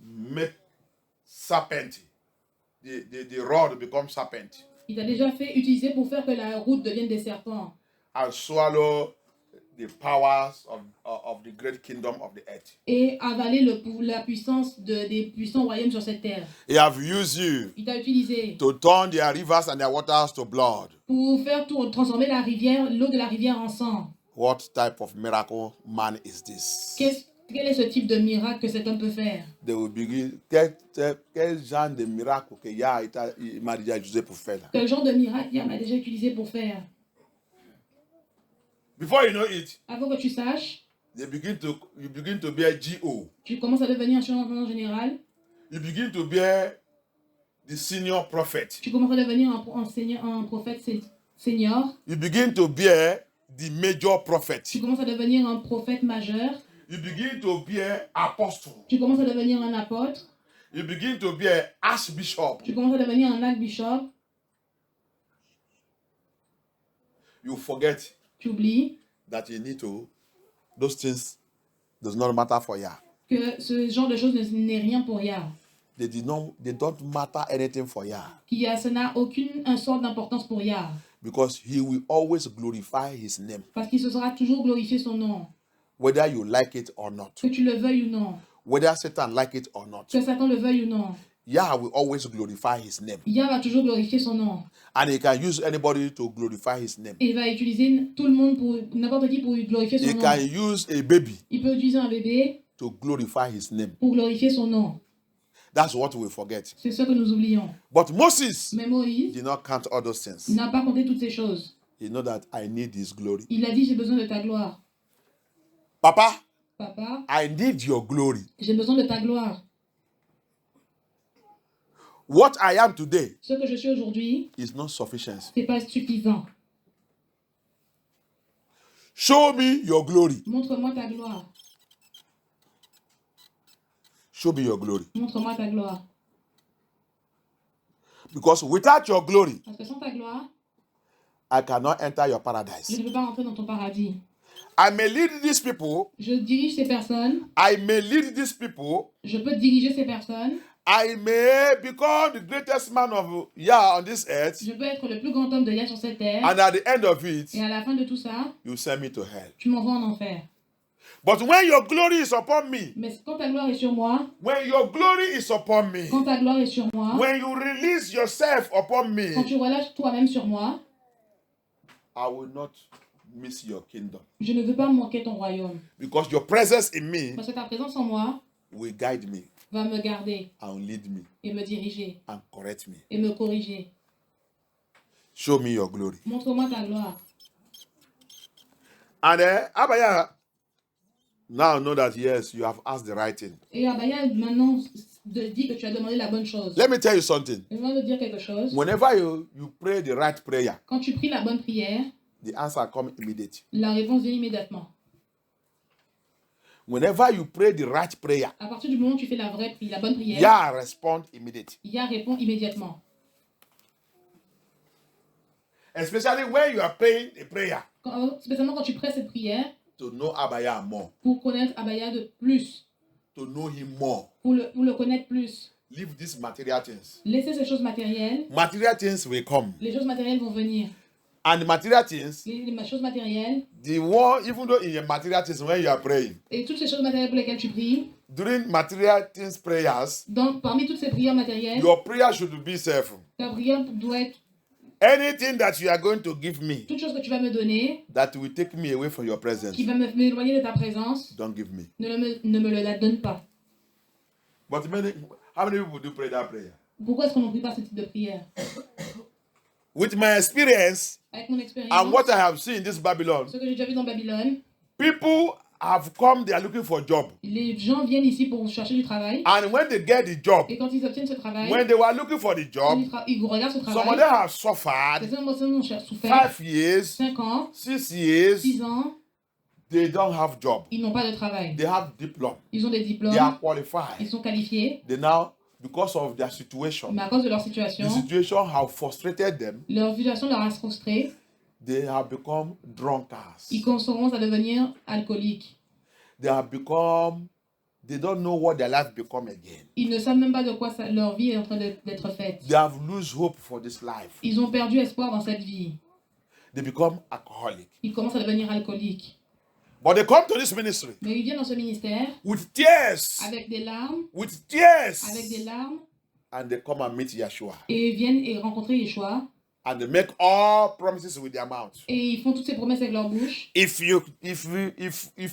make serpent. The rod become serpent. Il t'a déjà fait utiliser pour faire que la route devienne des serpents And swallow the powers of the great kingdom of the earth. et avaler la puissance des puissants royaumes sur cette terre. He have used you Il t'a utilisé to turn their rivers and their waters to blood. pour faire transformer l'eau de la rivière en sang. What type of miracle man is this? Quel est ce type de miracle que cet homme peut faire? They will begin. Quel genre de miracle que il m'a déjà utilisé pour faire là? Quel genre de miracle il m'a déjà utilisé pour faire? Before you know it, Avant que tu saches, you begin to bear GO. tu commences à devenir un surintendant général. You begin to bear the senior prophet. Tu commences à devenir un prophète senior. You begin to bear the major prophet. Tu commences à devenir un prophète majeur. You begin to bear apostle. Tu commences à devenir un apôtre. You begin to bear archbishop. Tu commences à devenir un archbishop. You forget Tu oublies that you need to. Those things does not matter for Yah. que ce genre de choses n'est rien pour Yah. They don't matter anything for Yah. Ça n'a aucune sorte d'importance pour Yah. Because he will always glorify his name. Parce qu'il se sera toujours glorifié son nom. Whether you like it or not. Que tu le veuilles ou non. Whether Satan like it or not. Que Satan le veuille ou non. Yah will always glorify his name. Yah va toujours glorifier son nom. And he can use anybody to glorify his name. Et il va utiliser tout le monde, n'importe qui pour glorifier son He nom. can use a baby Il peut utiliser un bébé to glorify his name. pour glorifier son nom. That's what we forget. C'est ce que nous oublions. But Moses Mais Moïse did not count all those things. n'a pas compté toutes ces choses. He know that I need his glory. Il a dit, j'ai besoin de ta gloire. Papa, Papa, I need your glory. j'ai besoin de ta gloire. What I am today Ce que je suis aujourd'hui, is not sufficient. c'est pas suffisant. Show me your glory. Montre-moi ta gloire. Show me your glory. Montre-moi ta gloire. Because without your glory, Parce que sans ta gloire, I cannot enter your je paradise. ne peux pas rentrer dans ton paradis. I may lead these people. Je dirige ces personnes. I may lead these people. Je peux diriger ces personnes. I may become the greatest man of Yah on this earth. Je peux être le plus grand homme de Yah sur cette terre. And at the end of it, Et à la fin de tout ça, you send me to hell. tu m'envoies en enfer. But when your glory is upon me, Mais quand ta gloire est sur moi, when your glory is upon me, quand ta gloire est sur moi, when you release yourself upon me, quand tu relâches toi-même sur moi, I will not miss your kingdom. je ne veux pas manquer ton royaume. Because your presence in me Parce que ta présence en moi will guide me va me garder and lead me et me diriger and correct me. et me corriger. Show me your glory. Montre-moi ta gloire. And Abaya now know that yes, you have asked the right thing. Et Abaya maintenant dit que tu as demandé la bonne chose. Let me tell you something. Je vais te dire quelque chose. Whenever you pray the right prayer, Quand tu pries la bonne prière, the answer comes immediately. la réponse vient immédiatement. Whenever you pray the right prayer, À partir du moment où tu fais la bonne prière, Yah respond immediately. Yah répond immédiatement. Especially when you are praying a prayer Spécialement quand tu pries cette prière, to know Abaya more, pour connaître Abaya de plus, to know him more. pour le connaître plus. Leave these material things. Laissez ces choses matérielles. Material things will come. Les choses matérielles vont venir. And the material things, Les choses matérielles the one, even though in your material things, when you are praying, et toutes ces choses matérielles pour lesquelles tu pries, during material things prayers, parmi toutes ces prières matérielles, your prayer should be self. ta prière doit être Anything that you are going to give me toute chose que tu vas me donner, that will take me away from your presence, qui va m'éloigner de ta présence, don't give me. ne me la donne pas. But how many people do pray that prayer? Pourquoi est-ce qu'on ne prie pas ce type de prière? With my experience Avec mon expérience, and what I have seen in this Babylon, ce que j'ai déjà vu dans Babylone, people have come, they are looking for a job. les gens viennent ici pour chercher du travail. And when they get the job, Et quand ils obtiennent ce travail, when they were looking for the job, ils regardent ce some of travail. them have suffered Les hommes ont souffert 5 years, 5 ans, 6 years, 6 ans, they don't have job. ils n'ont pas de travail. They have diploma. Ils ont des diplômes, They are ils qualified. sont qualifiés, They now, because of their situation, mais à cause de leur the situation, situation have frustrated them. leur situation leur a frustré, They have become drunkards. ils commencent à devenir alcooliques. They have become, they don't know what their life become again. Ils ne savent même pas de quoi leur vie est en train d'être faite. They have lose hope for this life. Ils ont perdu espoir dans cette vie. They become alcoholic. Ils commencent à devenir alcooliques. But they come to this ministry Mais ils viennent dans ce ministère with tears, avec des larmes, with tears, avec des larmes, and they come and meet Yeshua. et ils viennent et rencontrer Yeshua. And they make all promises with their mouth. Et ils font toutes ces promesses avec leur bouche. If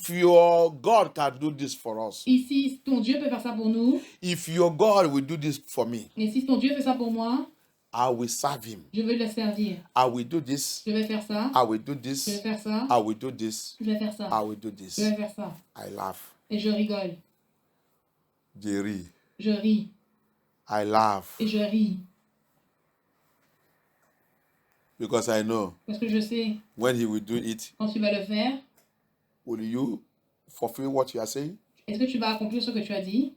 your God can do this for us, Et si ton Dieu peut faire ça pour nous, if your God will do this for me, et si ton Dieu fait ça pour moi, I will serve him. je vais le servir. I will do this. Je vais faire ça. I will do Je vais this. faire ça. I will do this. Je vais faire ça. I will do this. Je vais faire ça. I laugh. Et je rigole. They rie. Je ris. I laugh Et je ris. because I know Parce que je sais, when he will do it, quand tu vas le faire, will you fulfill what you are saying? est-ce que tu vas accomplir ce que tu as dit?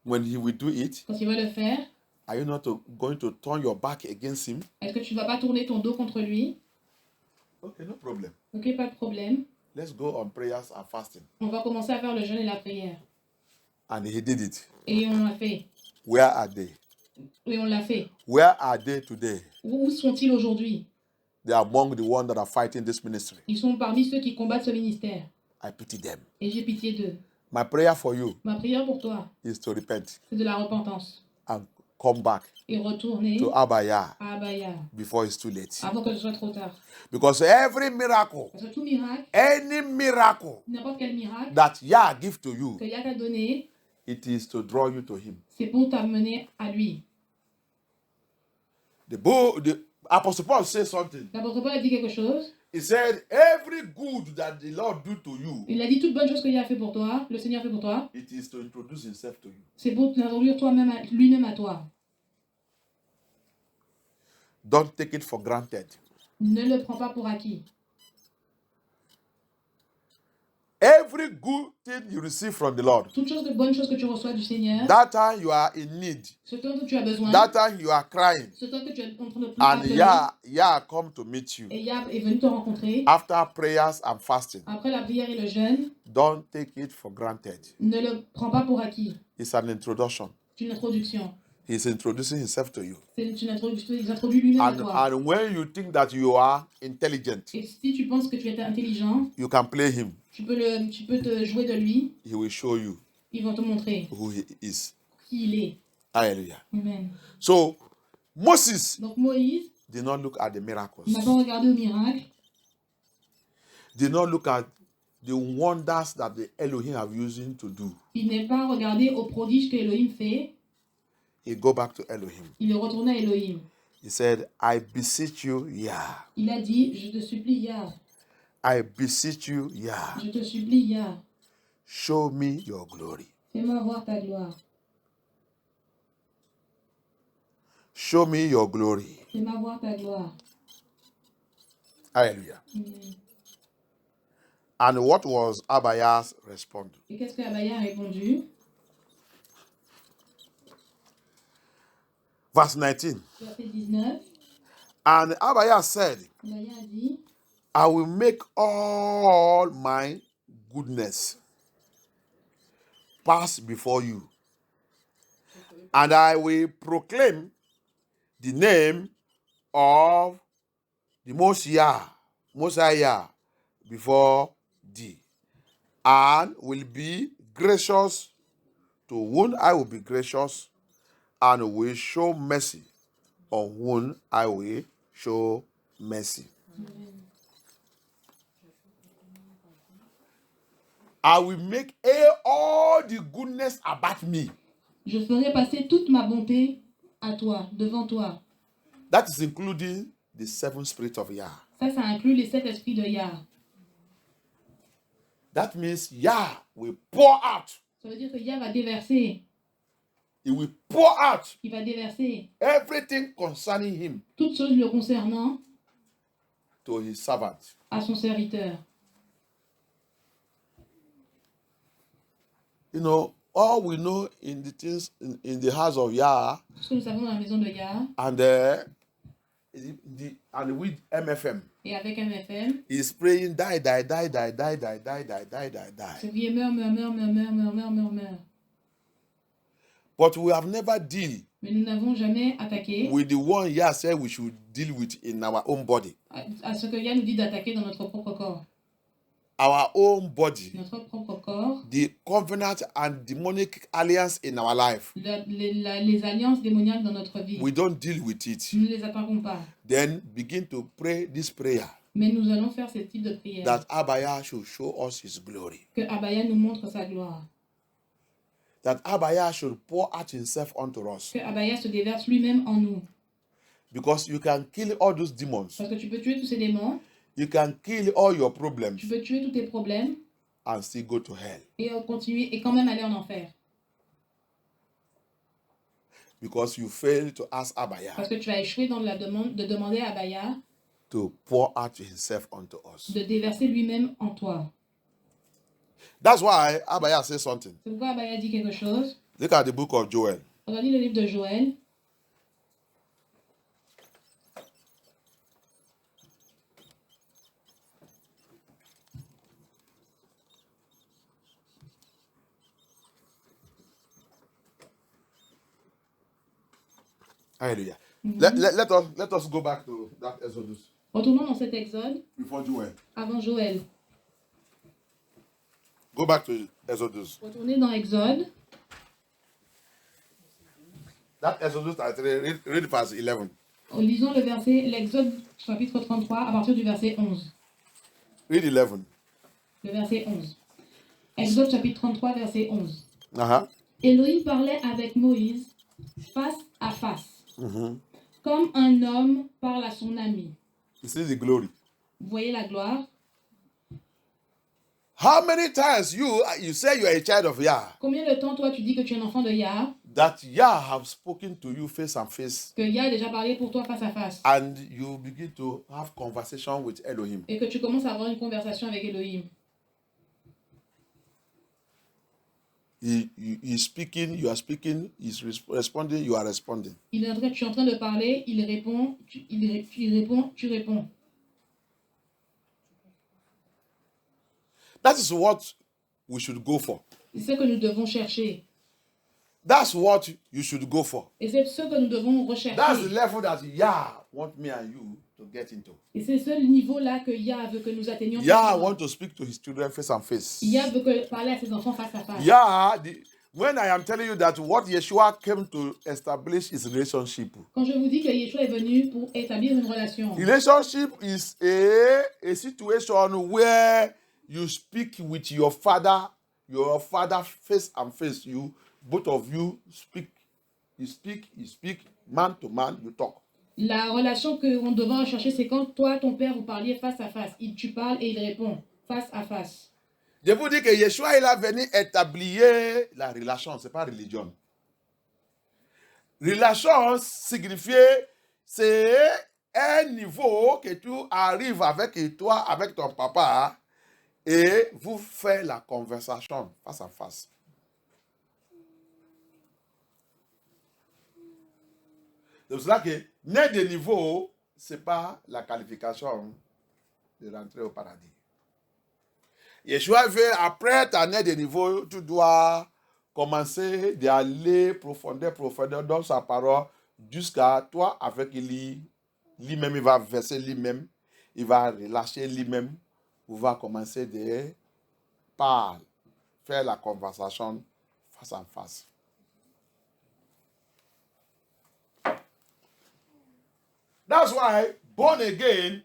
When he will do it, Quand tu vas le faire, are you not going to turn your back against him? est-ce que tu vas pas tourner ton dos contre lui? Okay, no problem. Ok, pas de problème. Let's go on prayers and fasting. On va commencer à faire le jeûne et la prière. And he did it. Et on l'a fait. Where are they? Et on l'a fait. Where are they today? Où sont-ils aujourd'hui? They are among the ones that are fighting this ministry. Ils sont parmi ceux qui combattent ce ministère. I pity them. Et j'ai pitié d'eux. My prayer for you Ma prière pour toi, is to repent c'est de la repentance. and come back Et retourner to Abaya à Abaya before it's too late. avant que ce soit trop tard. Because every miracle, Parce que tout miracle, any miracle n'importe quel miracle that Yah give to you, que Yah t'a donné, it is to draw you to him. c'est pour t'amener à lui. The Apostle Paul says something. L'apôtre Paul a dit quelque chose. He said, every good that the Lord do to you, Il a dit toute bonne chose que Yah a fait pour toi, le Seigneur a fait pour toi, it is to introduce himself to you. c'est pour t'introduire toi-même, lui-même à toi. Don't take it for granted. Ne le prends pas pour acquis. Every good thing you receive from the Lord, Toute chose de bonne chose que tu reçois du Seigneur, that time you are in need, ce temps que tu as besoin, that time you are crying, ce temps que tu es en train de and pleurer, Yah come to meet you et Yah est venu te rencontrer, after prayers and fasting. après la prière et le jeûne, Don't take it for granted. ne le prends pas pour acquis. It's an introduction. C'est une introduction. He's introducing himself to you. C'est une introduction. Il introduit lui-même à toi. And when you think that you are intelligent, Et si tu penses que tu es intelligent, you can play him. tu peux te jouer de lui. He will show you Ils vont te montrer who he is. qui il est. Hallelujah. Amen. So, Moses Donc Moïse did not look at the miracles. n'a pas regardé au miracle. Did not look at the wonders that the Elohim have using to do. Il n'est pas regardé aux prodiges que Elohim fait. He go back to Elohim. Il est retourné à Elohim. He said, I beseech you, Yah. Il a dit, je te supplie, Yah. I beseech you, Yah. Je te supplie, Yah. Show me your glory. Fais-moi voir ta gloire. Show me your glory. Fais-moi voir ta gloire. Hallelujah. Amen. And what was Abaya's response? Et qu'est-ce que Abaya a répondu? Verse 19. Verset 19. And Abaya said, Abaya a dit, I will make all my goodness pass before you, and I will proclaim the name of the Messiah before thee, and will be gracious to whom I will be gracious, and will show mercy on whom I will show mercy. I will make all the goodness about me. je ferai passer toute ma bonté à toi, devant toi. That is including the seven spirits of Yah. Ça inclut les 7 esprits de Yah. That means Yah will pour out. Ça veut dire que Yah va déverser. He will pour out Il va déverser everything concerning him toutes choses le concernant to his servant. à son serviteur. You know, all we know in the things in the house of Yah Tout ce que nous savons dans la maison de Yah and and with MFM et avec MFM, is praying die. c'est crier meurt. But we have never deal Mais nous n'avons jamais attaqué with the one Yah said we should deal with in our own body. à ce que Yah nous dit d'attaquer dans notre propre corps. Our own body, Notre propre corps, the covenant and demonic alliance in our life, les alliances démoniaques dans notre vie, we don't deal with it. nous ne les attaquons pas. Then begin to pray this prayer Mais nous allons faire ce type de prière. that Abaya should show us his glory. Que Abaya nous montre sa gloire. That Abaya should pour out himself onto us. Que Abaya se déverse lui-même en nous. Because you can kill all those demons. Parce que tu peux tuer tous ces démons, You can kill all your problems tu peux tuer tous tes problèmes and still go to hell. et continuer et quand même aller en enfer. Because you fail to ask Abaya Parce que tu as échoué dans la demande de demander à Abaya to pour out himself onto us. de déverser lui-même en toi. That's why Abaya says something. C'est pourquoi Abaya dit quelque chose. Look at the book of Joel. Regardez le livre de Joël. Hallelujah. Let us go back to that Exodus Retournons dans cet exode before Joel. avant Joël. Go back to Exodus. Retournez dans Exode. That Exodus, read verse 11. Lisons le verset, l'Exode chapitre 33 à partir du verset 11. Read 11. Le verset 11. Exode chapitre 33 verset 11. Uh-huh. Elohim parlait avec Moïse face à face, comme un homme parle à son ami. You see the glory. Vous voyez la gloire? How many times you say you are a child of Yah, Combien de temps toi tu dis que tu es un enfant de Yah, that Yah have spoken to you face and face, que Yah a déjà parlé pour toi face à face, and you begin to have conversation with Elohim? et que tu commences à avoir une conversation avec Elohim. He's speaking, you are speaking, he's responding, you are responding. Tu es en train de parler, il répond, tu réponds. That is what we should go for. C'est ce que nous devons chercher. That's what you should go for. Et c'est ce que nous devons rechercher. That's the level that Yah want me and you to get into. Et c'est ce niveau-là que Yah veut que nous atteignions. Yah want to speak to his children face and face. Yah veut parler à ses enfants face à face. Yeah, when I am telling you that what Yeshua came to establish is relationship. Quand je vous dis que Yeshua est venu pour établir une relation, Relationship is a situation where you speak with your father face and face. Both of you speak, man to man, you talk. la relation que on devra rechercher, c'est quand toi, ton père, vous parliez face à face. Tu parles et il répond face à face. Je vous dis que Yeshua, il a venu établir la relation, c'est pas religion. Relation signifiait, c'est un niveau que tu arrives avec toi, avec ton papa, et vous faites la conversation face à face. C'est pour cela que naître de niveau, ce n'est pas la qualification de rentrer au paradis. Yeshua veut, après ta naître de niveau, tu dois commencer d'aller profondeur dans sa parole jusqu'à toi avec lui. Lui-même, il va verser lui-même, il va relâcher lui-même, il va commencer de parler, faire la conversation face à face. That's why born again,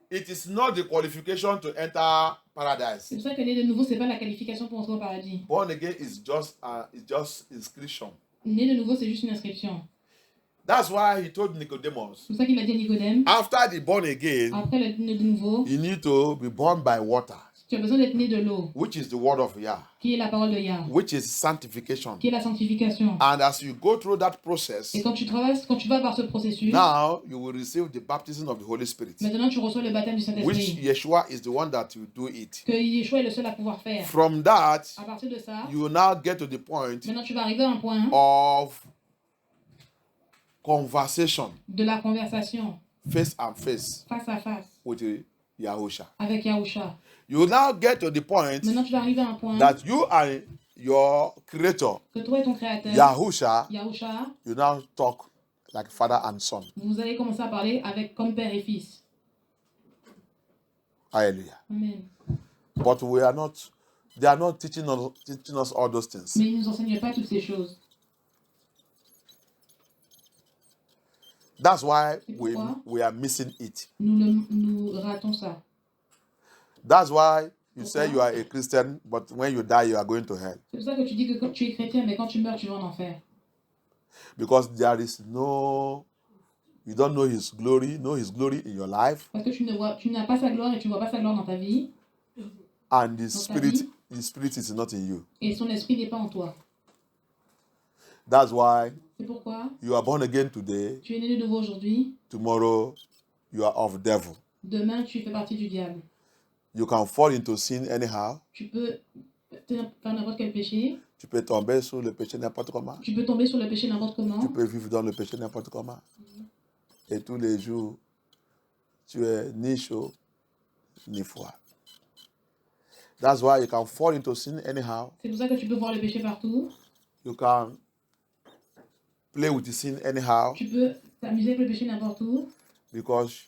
it is not the qualification to enter paradise. C'est pour ça que né de nouveau, c'est pas la qualification pour entrer au paradis. Born again is just inscription. Né de nouveau, c'est juste une inscription. That's why he told Nicodemus, C'est pour ça qu'il a dit à Nicodème, after the born again, après le né de nouveau, you need to be born by water, tu as besoin d'être né de l'eau, which is the word of Yah, qui est la parole de Yah, which is sanctification. qui est la sanctification. And as you go through that process, Et quand tu vas par ce processus, now you will receive the baptism of the Holy Spirit, maintenant tu reçois le baptême du which Saint-Esprit, Yeshua is the one that will do it. que Yeshua est le seul à pouvoir faire. From that, À partir de ça, you will now get to the point maintenant tu vas arriver à un point of conversation de la conversation face and face face à face with Yahusha. avec Yahusha. You will now get to the point Maintenant tu vas arriver à un point that you and your creator, que toi et ton créateur, Yahusha, Yahusha, you now talk like father and son. vous allez commencer à parler avec comme père et fils. Hallelujah. Amen. But we are not They are not teaching us all those things. Mais ils ne nous enseignent pas toutes ces choses. That's why C'est pourquoi we are missing it. nous ratons ça. That's why you Pourquoi? say you are a Christian, but when you die, you are going to hell. C'est pour ça que tu dis que quand tu es chrétien, mais quand tu meurs, tu vas en enfer. Because there is no, you don't know His glory in your life, Parce que tu n'as pas sa gloire et tu ne vois pas sa gloire dans ta vie. and the ta vie. Spirit is not in you. Et son esprit n'est pas en toi. That's why C'est pourquoi you are born again today. tu es né de nouveau aujourd'hui. Tomorrow, you are of devil. Demain, tu fais partie du diable. You can fall into sin anyhow. Tu peux faire n'importe quel péché. Tu peux tomber sur le péché n'importe comment. Tu peux tomber sur le péché n'importe comment. Tu peux vivre dans le péché n'importe comment. Et tous les jours, tu es ni chaud ni froid. That's why you can fall into sin anyhow. C'est pour ça que tu peux voir le péché partout. You can play with the sin anyhow, Tu peux t'amuser avec le péché n'importe où. because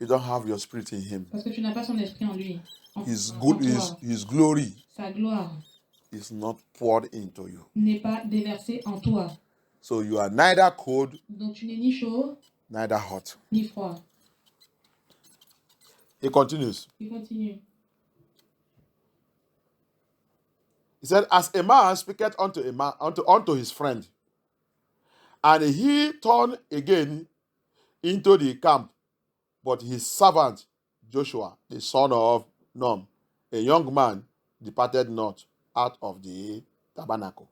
you don't have your spirit in Him. Parce que tu n'as pas son esprit en lui. His En good, toi. his glory Sa gloire is not poured into you. n'est pas déversée en toi. So you are neither cold, Donc tu n'es ni chaud, neither hot. ni froid. He continues. Il continue. He said, as a man speaketh unto a man unto his friend, and he turned again into the camp, but his servant Joshua, the son of Nun, a young man, departed not out of the tabernacle.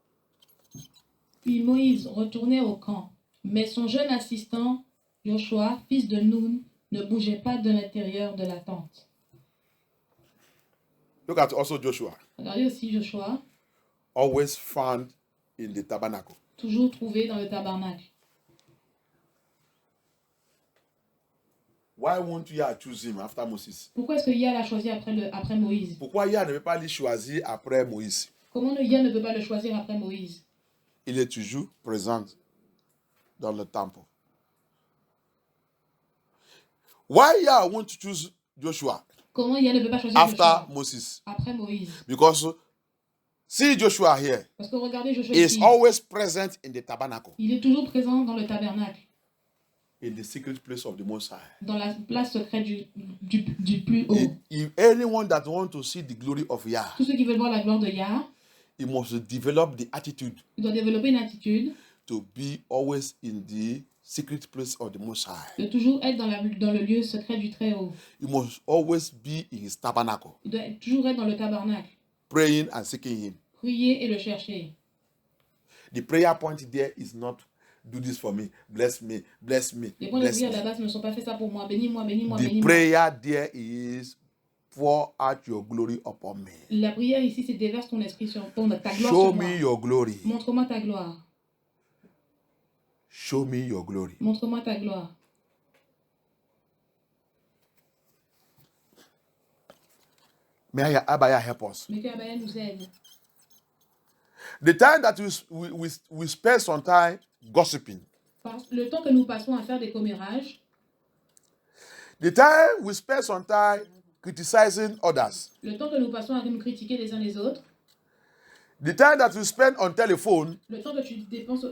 Puis Moïse retournait au camp, mais son jeune assistant, Joshua, fils de Nun, ne bougeait pas de l'intérieur de la tente. Look at also Joshua, Regardez aussi Joshua, always found in the tabernacle. toujours trouvé dans le tabernacle. Why won't Yah choose him after Moses? Pourquoi est-ce que Yah l'a choisi après Moïse? Pourquoi Yah ne veut pas le choisir après Moïse? Comment Yah ne peut pas le choisir après Moïse? Il est toujours présent dans le temple. Why Yah want to choose Joshua Comment Yah ne peut pas choisir after Joshua Moses? après Moïse? Because see Joshua here, Parce que regardez Joshua he is ici, always present in the tabernacle, il est toujours présent dans le tabernacle, in the secret place of the Most High. dans la place secrète du plus haut. If anyone that want to see the glory of Yah, Tous ceux qui veulent voir la gloire de Yah, he must develop the attitude ils doivent développer une attitude to be always in the secret place of the Most High. de toujours être dans le lieu secret du Très-Haut. He must always be in his tabernacle, Il doit toujours être dans le tabernacle, praying and seeking him. prier et le chercher. The prayer point there is not do this for me, bless me, bless me, Les points de bless prière à la me. base ne sont pas faits ça pour moi. Bénis-moi, bénis-moi, The bénis-moi. prayer there is pour out your glory upon me. La prière ici, c'est déverse ton esprit sur ta gloire Show sur moi. me your glory. Montre-moi ta gloire. Show me your glory. Montre-moi ta gloire. May Abaya help us. Mais que Abaya nous aide. The time that we spend some time gossiping, Le temps que nous passons à faire des commérages, the time we spend some time criticizing others, le temps que nous passons à nous critiquer les uns les autres, the time that we spend on telephone le temps que tu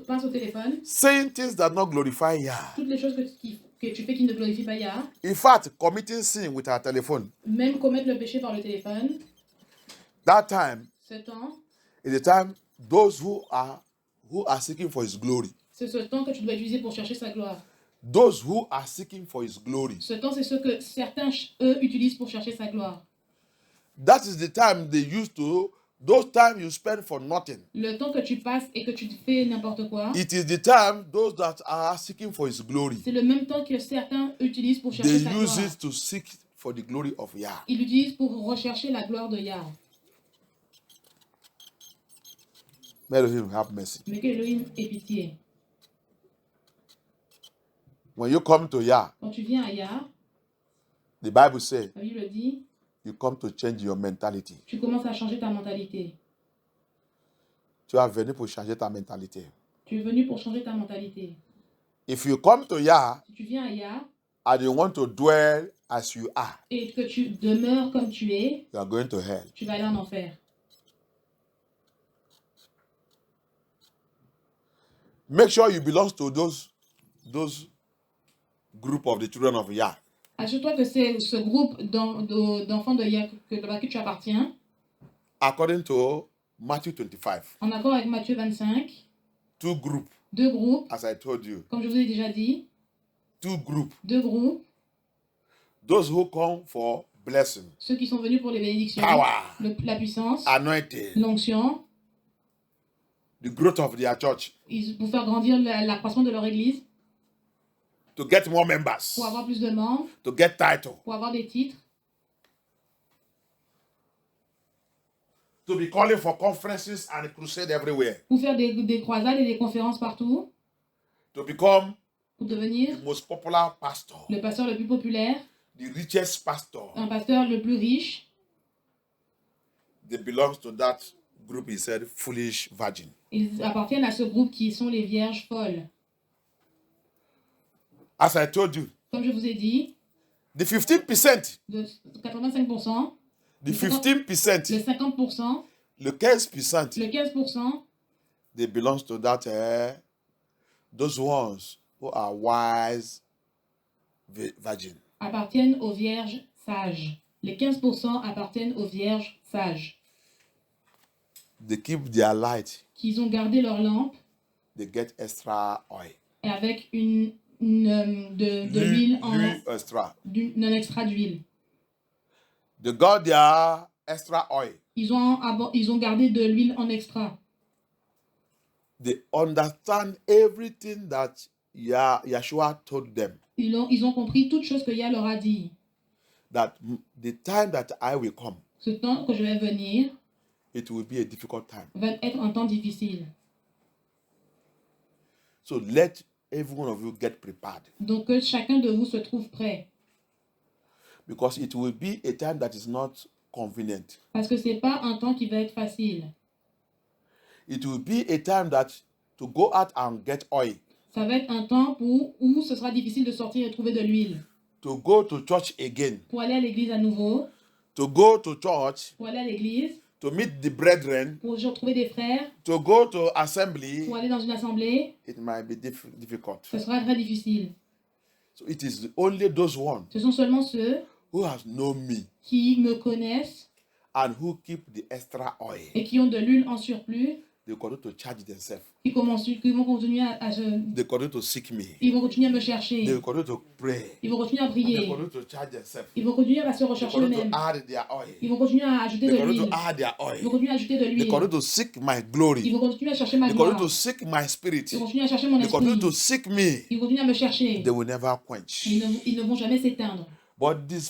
passes au téléphone, saying things that not glorify Yah. toutes les choses que tu fais qui ne glorifient pas Yah, In fact, committing sin with our telephone, même commettre le péché par le téléphone, that time ce temps, is the time those who are seeking for his glory. c'est ce temps que tu dois utiliser pour chercher sa gloire. Those who are seeking for his glory. Ce temps, c'est ce que certains, eux, utilisent pour chercher sa gloire. That is the time they used to, those time you spend for nothing. Le temps que tu passes et que tu fais n'importe quoi, It is the time those that are seeking for his glory, c'est le même temps que certains utilisent pour chercher they sa use gloire. it to seek for the glory of Yah. Ils l'utilisent pour rechercher la gloire de Yah. May Elohim have mercy. Mais que Elohim ait pitié. When you come to Yah, Quand tu viens à Yah, the Bible says la Bible dit, you come to change your mentality. tu commences à changer ta mentalité. Tu es venu pour changer ta mentalité. Tu es venu pour changer ta mentalité. If you come to Yah, Si tu viens à Yah, and you want to dwell as you are, et que tu demeures comme tu es, you are going to hell. tu vas aller en enfer. Make sure you belong to those group of the children of Yah. Assure-toi que c'est ce groupe d'enfants de Yah que tu appartiens, According to Matthew 25, en accord avec Matthieu 25, two groups, deux groupes, as I told you, comme je vous ai déjà dit, two groups. deux groupes, Those who come for blessing, ceux qui sont venus pour les bénédictions, power, la puissance, anointing, l'onction, the growth of their church, pour faire grandir l'accroissement de leur église, to get more members, pour avoir plus de membres, to get title, pour avoir des titres, to be calling for conferences and crusade everywhere, pour faire des croisades et des conférences partout, to become pour devenir the most popular pastor, le pasteur le plus populaire, the richest pastor. un pasteur le plus riche. They belong to that group, he said, foolish virgin. Ils appartiennent à ce groupe qui sont les vierges folles. As I told you, Comme je vous ai dit, the 15%, de 85%, the le 15%, 50%, le 15%, le 15%, they belong to that, those ones who are wise virgin. appartiennent aux vierges sages. Les 15% appartiennent aux vierges sages. They keep their light, Qu'ils ont gardé leur lampe they get extra oil. et avec de l'huile L'huile extra. un extra d'huile. They got their extra oil. Ils ont gardé de l'huile en extra. They understand everything that Yeshua told them. Ils ont compris toute chose que Yah leur a dit. That the time that I will come, Ce temps que je vais venir it will be a difficult time. va être un temps difficile. So let every one of you get prepared. Donc que chacun de vous se trouve prêt. Because it will be a time that is not convenient. Parce que ce n'est pas un temps qui va être facile. It will be a time that to go out and get oil, Ça va être un temps où ce sera difficile de sortir et trouver de l'huile. to go to church again, Pour aller à l'église à nouveau, to go to church, pour aller à l'église, to meet the brethren, pour retrouver des frères, to go to assembly, pour aller dans une assemblée, it might be difficult. ce sera très difficile. So it is only those ones Ce sont seulement ceux who has known me qui me connaissent and who keep the extra oil. et qui ont de l'huile en surplus, They continue to charge themselves. qui vont continuer They continue to seek me. ils vont continuer à me chercher. They continue to pray. Ils vont continuer à They prier. continue to charge themselves. Ils vont continuer à se They rechercher continue to eux-mêmes. add their oil. Ils vont continuer à ajouter They de continue l'huile. to add their Ils vont oil. continuer à ajouter de They l'huile. continue to seek my Ils glory. vont continuer à chercher ma They gloire. continue to seek my spirit. Ils vont continuer à chercher mon They continue to esprit. seek me. Ils vont continuer à me chercher. They will never quench. Ils ne vont jamais s'éteindre. But this